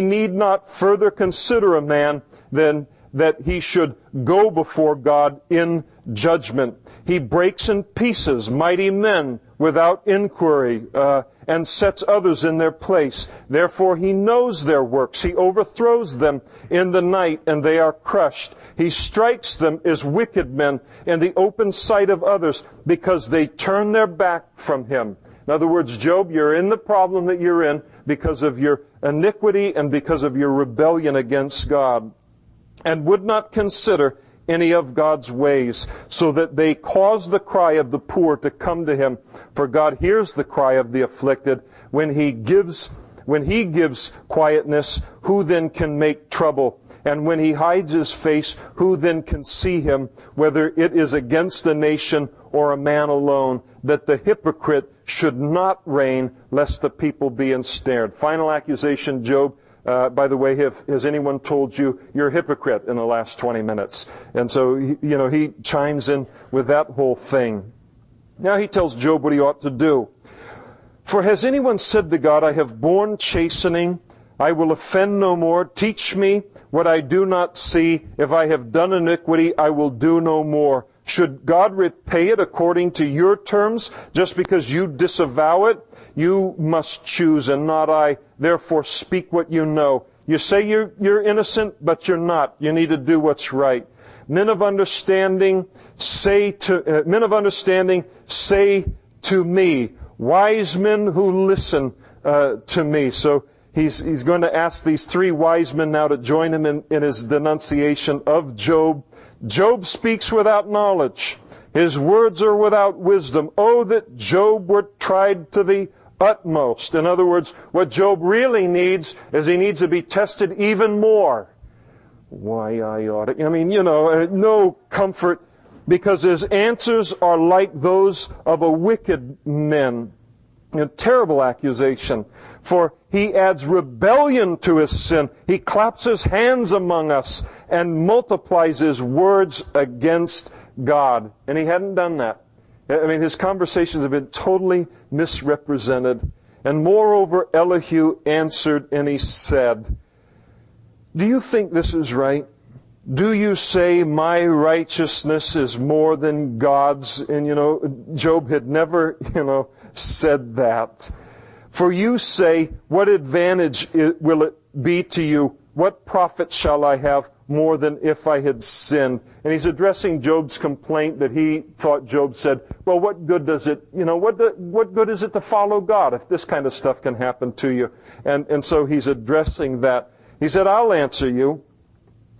need not further consider a man than that he should go before God in judgment. He breaks in pieces mighty men without inquiry, and sets others in their place. Therefore he knows their works. He overthrows them in the night, and they are crushed. He strikes them as wicked men in the open sight of others, because they turn their back from him. In other words, Job, you're in the problem that you're in because of your iniquity and because of your rebellion against God, and would not consider any of God's ways, so that they cause the cry of the poor to come to him. For God hears the cry of the afflicted. When he gives quietness, who then can make trouble? And when he hides his face, who then can see him? Whether it is against a nation or a man alone, that the hypocrite should not reign, lest the people be ensnared. Final accusation, Job. By the way, has anyone told you you're a hypocrite in the last 20 minutes? And so, he chimes in with that whole thing. Now he tells Job what he ought to do. For has anyone said to God, I have borne chastening, I will offend no more. Teach me what I do not see. If I have done iniquity, I will do no more. Should God repay it according to your terms, just because you disavow it? You must choose and not I. Therefore speak what you know. You say you're innocent, but you're not. You need to do what's right. Men of understanding say to me, wise men who listen to me. So he's going to ask these three wise men now to join him in his denunciation of Job. Job speaks without knowledge. His words are without wisdom. Oh, that Job were tried to the utmost. In other words, what Job really needs is he needs to be tested even more. Why I ought to, no comfort, because his answers are like those of a wicked man. A terrible accusation. For he adds rebellion to his sin. He claps his hands among us and multiplies his words against God. And he hadn't done that. His conversations have been totally misrepresented. And moreover, Elihu answered and he said, do you think this is right? Do you say my righteousness is more than God's? And Job had never, said that. For you say, what advantage will it be to you? What profit shall I have more than if I had sinned? And he's addressing Job's complaint that he thought Job said, well, what good does it, what good is it to follow God if this kind of stuff can happen to you? And so he's addressing that. He said, I'll answer you,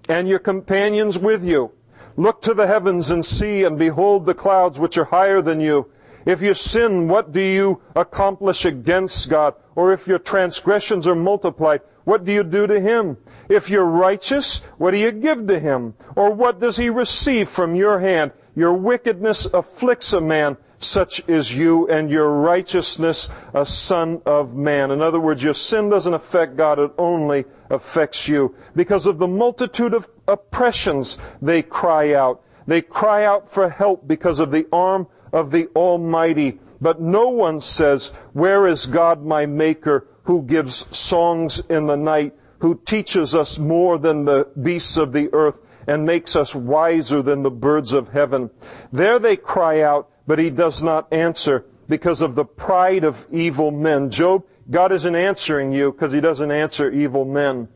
and your companions with you. Look to the heavens and see, and behold the clouds which are higher than you. If you sin, what do you accomplish against God? Or if your transgressions are multiplied, what do you do to Him? If you're righteous, what do you give to Him? Or what does He receive from your hand? Your wickedness afflicts a man, such is you, and your righteousness a son of man. In other words, your sin doesn't affect God, it only affects you. Because of the multitude of oppressions, they cry out. They cry out for help because of the arm of the Almighty. But no one says, where is God my Maker, who gives songs in the night, who teaches us more than the beasts of the earth, and makes us wiser than the birds of heaven? There they cry out, but He does not answer because of the pride of evil men. Job, God isn't answering you because He doesn't answer evil men.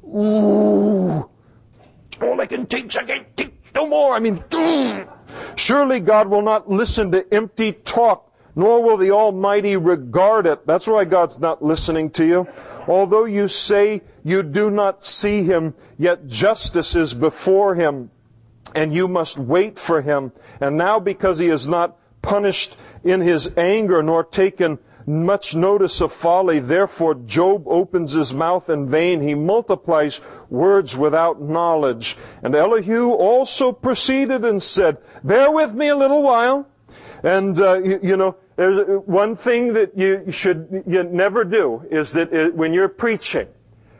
Ooh, all I can take, I can't take no more. Surely God will not listen to empty talk, nor will the Almighty regard it. That's why God's not listening to you. Although you say you do not see Him, yet justice is before Him, and you must wait for Him. And now because He is not punished in His anger, nor taken much notice of folly, therefore Job opens his mouth in vain. He multiplies words without knowledge. And Elihu also proceeded and said, bear with me a little while. And, there's one thing that you never do is that when you're preaching,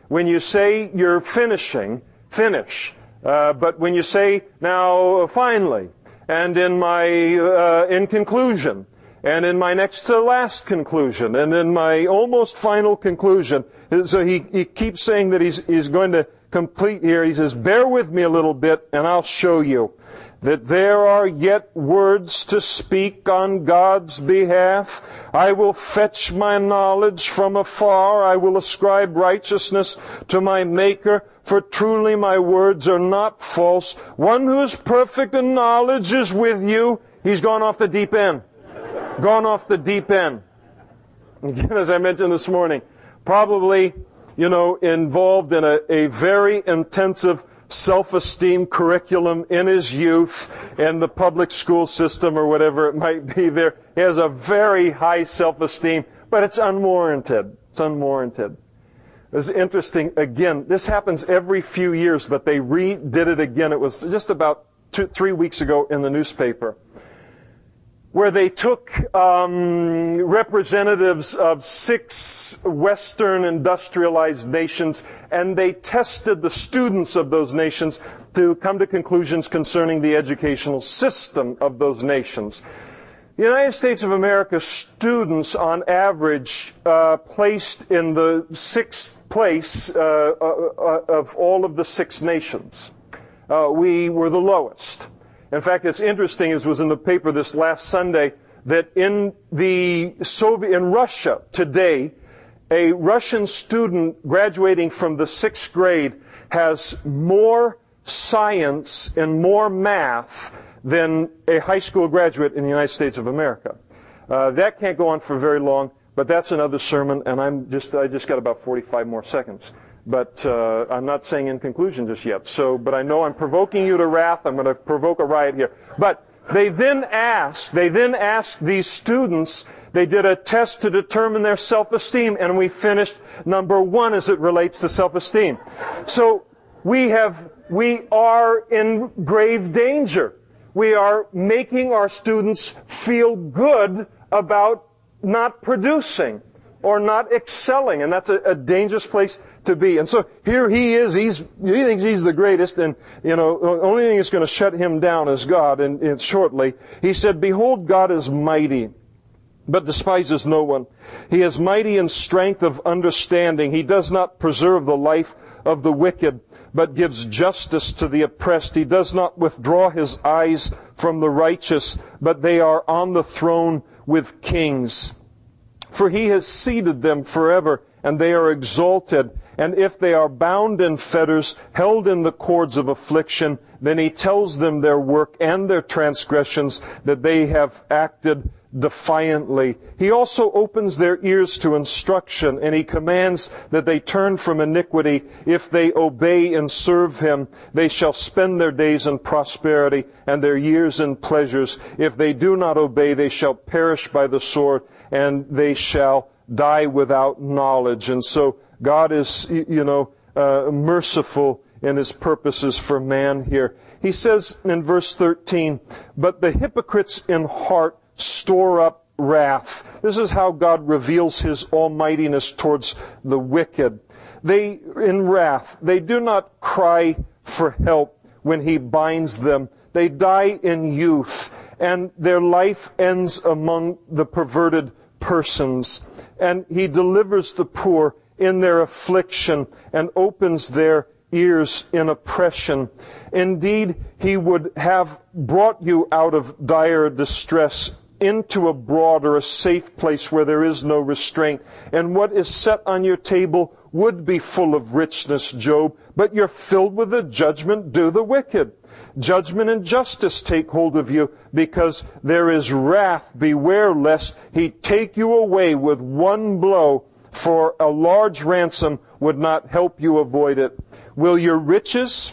when you say you're finishing, finish. But when you say, now, finally, and in conclusion, and in my next to last conclusion, and in my almost final conclusion, so he keeps saying that he's going to complete here. He says, bear with me a little bit, and I'll show you that there are yet words to speak on God's behalf. I will fetch my knowledge from afar. I will ascribe righteousness to my Maker, for truly my words are not false. One who is perfect in knowledge is with you. He's gone off the deep end. Gone off the deep end. Again, as I mentioned this morning, probably, involved in a very intensive self-esteem curriculum in his youth in the public school system or whatever it might be there. He has a very high self-esteem, but it's unwarranted. It's unwarranted. It was interesting. Again, this happens every few years, but they redid it again. It was just about 3 weeks ago in the newspaper, where they took representatives of 6 Western industrialized nations, and they tested the students of those nations to come to conclusions concerning the educational system of those nations. The United States of America students, on average, placed in the 6th place of all of the 6 nations. We were the lowest. In fact, it's interesting, as was in the paper this last Sunday, that in Russia today, a Russian student graduating from the 6th grade has more science and more math than a high school graduate in the United States of America. That can't go on for very long, but that's another sermon, and I just got about 45 more seconds. But I'm not saying in conclusion just yet. But I know I'm provoking you to wrath. I'm going to provoke a riot here. But they then asked these students, they did a test to determine their self-esteem, and we finished number 1 as it relates to self-esteem. So we are in grave danger. We are making our students feel good about not producing or not excelling, and that's a dangerous place to be. And so here he is, he thinks he's the greatest, and the only thing that's going to shut him down is God. And shortly, he said, "Behold, God is mighty, but despises no one. He is mighty in strength of understanding. He does not preserve the life of the wicked, but gives justice to the oppressed. He does not withdraw his eyes from the righteous, but they are on the throne with kings. For he has seated them forever, and they are exalted. And if they are bound in fetters, held in the cords of affliction, then he tells them their work and their transgressions, that they have acted defiantly. He also opens their ears to instruction, and he commands that they turn from iniquity. If they obey and serve him, they shall spend their days in prosperity and their years in pleasures. If they do not obey, they shall perish by the sword, and they shall die without knowledge." And so God is, merciful in his purposes for man here. He says in verse 13, "But the hypocrites in heart store up wrath." This is how God reveals his almightiness towards the wicked. They, in wrath, they do not cry for help when he binds them. They die in youth, and their life ends among the perverted persons. And he delivers the poor in their affliction and opens their ears in oppression. Indeed, he would have brought you out of dire distress into a broad or a safe place where there is no restraint. And what is set on your table would be full of richness, Job, but you're filled with the judgment due the wicked. Judgment and justice take hold of you, because there is wrath. Beware lest he take you away with one blow, for a large ransom would not help you avoid it. Will your riches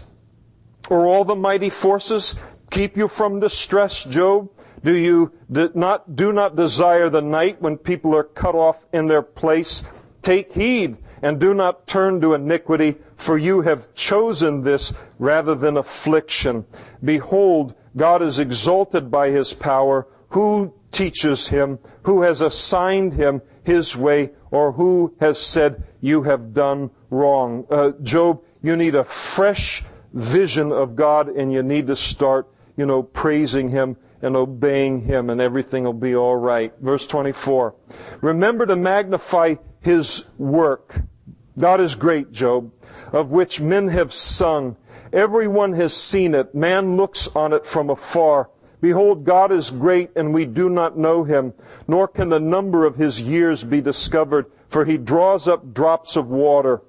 or all the mighty forces keep you from distress, Job? Do you not desire the night when people are cut off in their place? Take heed and do not turn to iniquity, for you have chosen this rather than affliction. Behold, God is exalted by his power. Who teaches him? Who has assigned him his way? Or who has said, you have done wrong? Job, you need a fresh vision of God, and you need to start, praising him and obeying him, and everything will be all right. Verse 24. Remember to magnify his work. God is great, Job, of which men have sung. Everyone has seen it. Man looks on it from afar. Behold, God is great, and we do not know him, nor can the number of his years be discovered. For he draws up drops of water,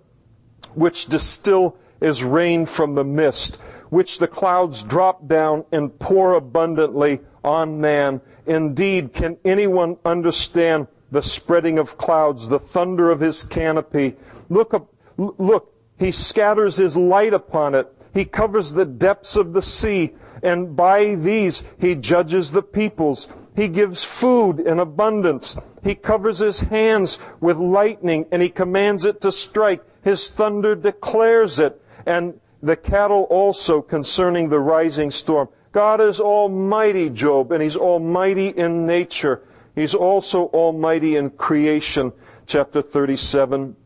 which distill as rain from the mist, which the clouds drop down and pour abundantly on man. Indeed, can anyone understand the spreading of clouds, the thunder of his canopy? Look, he scatters his light upon it. He covers the depths of the sea, and by these he judges the peoples. He gives food in abundance. He covers his hands with lightning, and he commands it to strike. His thunder declares it, and the cattle also concerning the rising storm. God is almighty, Job, and he's almighty in nature. He's also almighty in creation. Chapter 37.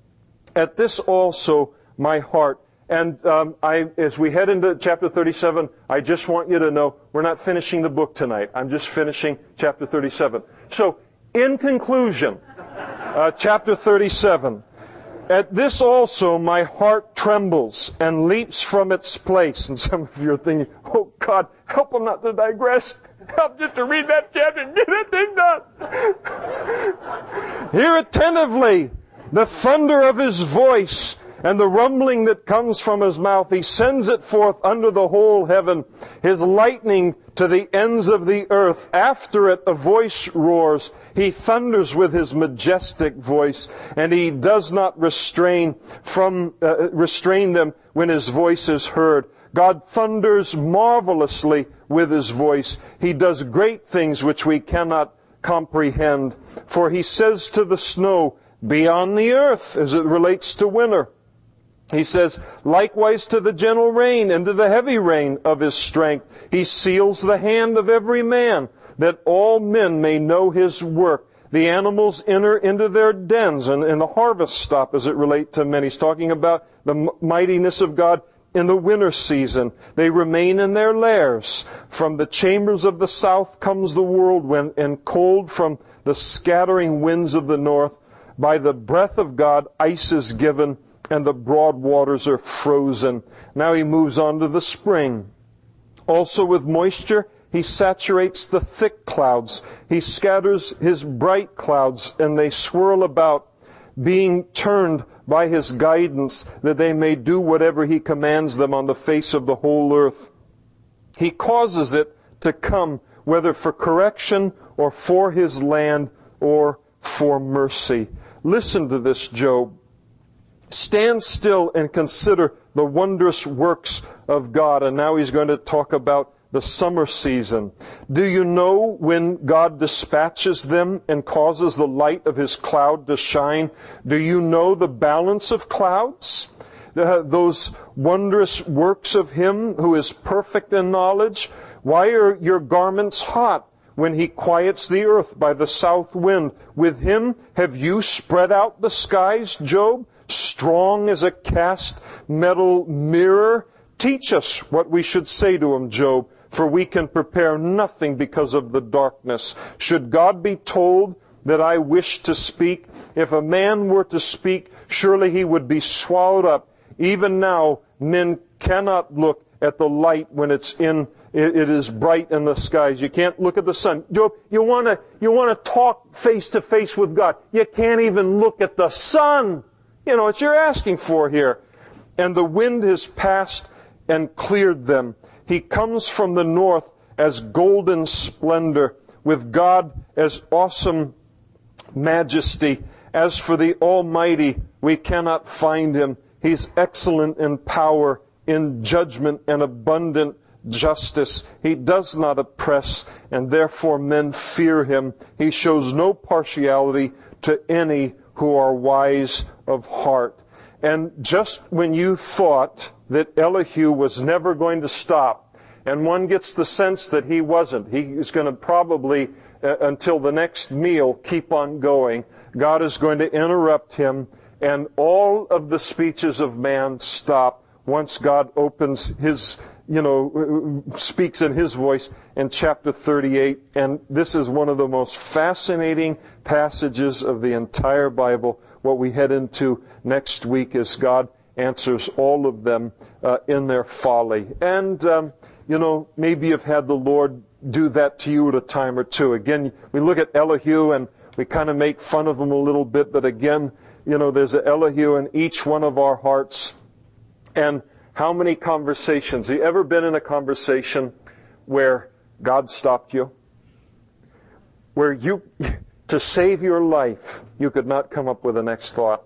At this also my heart And as we head into chapter 37, I just want you to know we're not finishing the book tonight. I'm just finishing chapter 37. So, in conclusion, chapter 37. At this also my heart trembles and leaps from its place. And some of you are thinking, oh God, help them not to digress. Help just to read that chapter and get that thing done. Hear attentively the thunder of his voice and the rumbling that comes from his mouth. He sends it forth under the whole heaven, his lightning to the ends of the earth. After it a voice roars. He thunders with his majestic voice, and he does not restrain them when his voice is heard. God thunders marvelously with his voice. He does great things which we cannot comprehend. For he says to the snow, be on the earth, as it relates to winter. He says, likewise to the gentle rain and to the heavy rain of his strength. He seals the hand of every man, that all men may know his work. The animals enter into their dens, and the harvest stop as it relates to men. He's talking about the mightiness of God in the winter season. They remain in their lairs. From the chambers of the south comes the whirlwind, and cold from the scattering winds of the north. By the breath of God, ice is given, and the broad waters are frozen. Now he moves on to the spring. Also with moisture, he saturates the thick clouds. He scatters his bright clouds, and they swirl about, being turned by his guidance, that they may do whatever he commands them on the face of the whole earth. He causes it to come, whether for correction or for his land or for mercy. Listen to this, Job. Stand still and consider the wondrous works of God. And now he's going to talk about the summer season. Do you know when God dispatches them and causes the light of his cloud to shine? Do you know the balance of clouds? Those wondrous works of him who is perfect in knowledge? Why are your garments hot when he quiets the earth by the south wind? With him have you spread out the skies, Job? Strong as a cast metal mirror? Teach us what we should say to him, Job, for we can prepare nothing because of the darkness. Should God be told that I wish to speak? If a man were to speak, surely he would be swallowed up. Even now, men cannot look at the light when it is bright in the skies. You can't look at the sun. Job, you want to talk face to face with God. You can't even look at the sun. You know what you're asking for here. And the wind has passed and cleared them. He comes from the north as golden splendor, with God as awesome majesty. As for the Almighty, we cannot find him. He's excellent in power, in judgment, and abundant justice. He does not oppress, and therefore men fear him. He shows no partiality to any who are wise of heart. And just when you thought that Elihu was never going to stop, and one gets the sense that he wasn't, he is going to probably, until the next meal, keep on going, God is going to interrupt him, and all of the speeches of man stop once God opens his, speaks in his voice in chapter 38. And this is one of the most fascinating passages of the entire Bible. What we head into next week is God answers all of them in their folly. And, maybe you've had the Lord do that to you at a time or two. Again, we look at Elihu and we kind of make fun of him a little bit, but again, there's an Elihu in each one of our hearts. And how many conversations? Have you ever been in a conversation where God stopped you? Where to save your life, you could not come up with the next thought.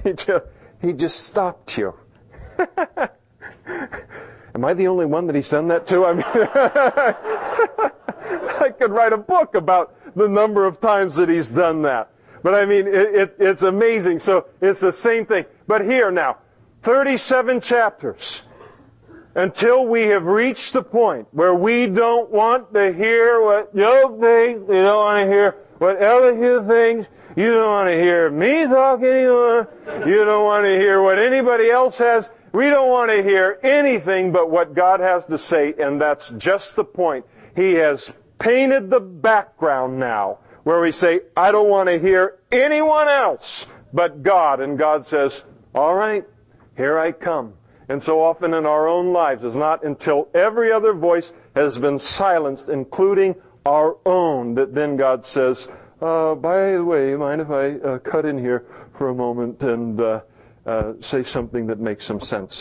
He just stopped you. Am I the only one that he's done that to? I mean, I could write a book about the number of times that he's done that. But I mean, it's amazing. So it's the same thing. But here now, 37 chapters until we have reached the point where we don't want to hear what Job thinks. We don't want to hear whatever you think. You don't want to hear me talk anymore. You don't want to hear what anybody else has. We don't want to hear anything but what God has to say, and that's just the point. He has painted the background now, where we say, I don't want to hear anyone else but God. And God says, all right, here I come. And so often in our own lives, it's not until every other voice has been silenced, including our own, that then God says, by the way, mind if I cut in here for a moment and say something that makes some sense?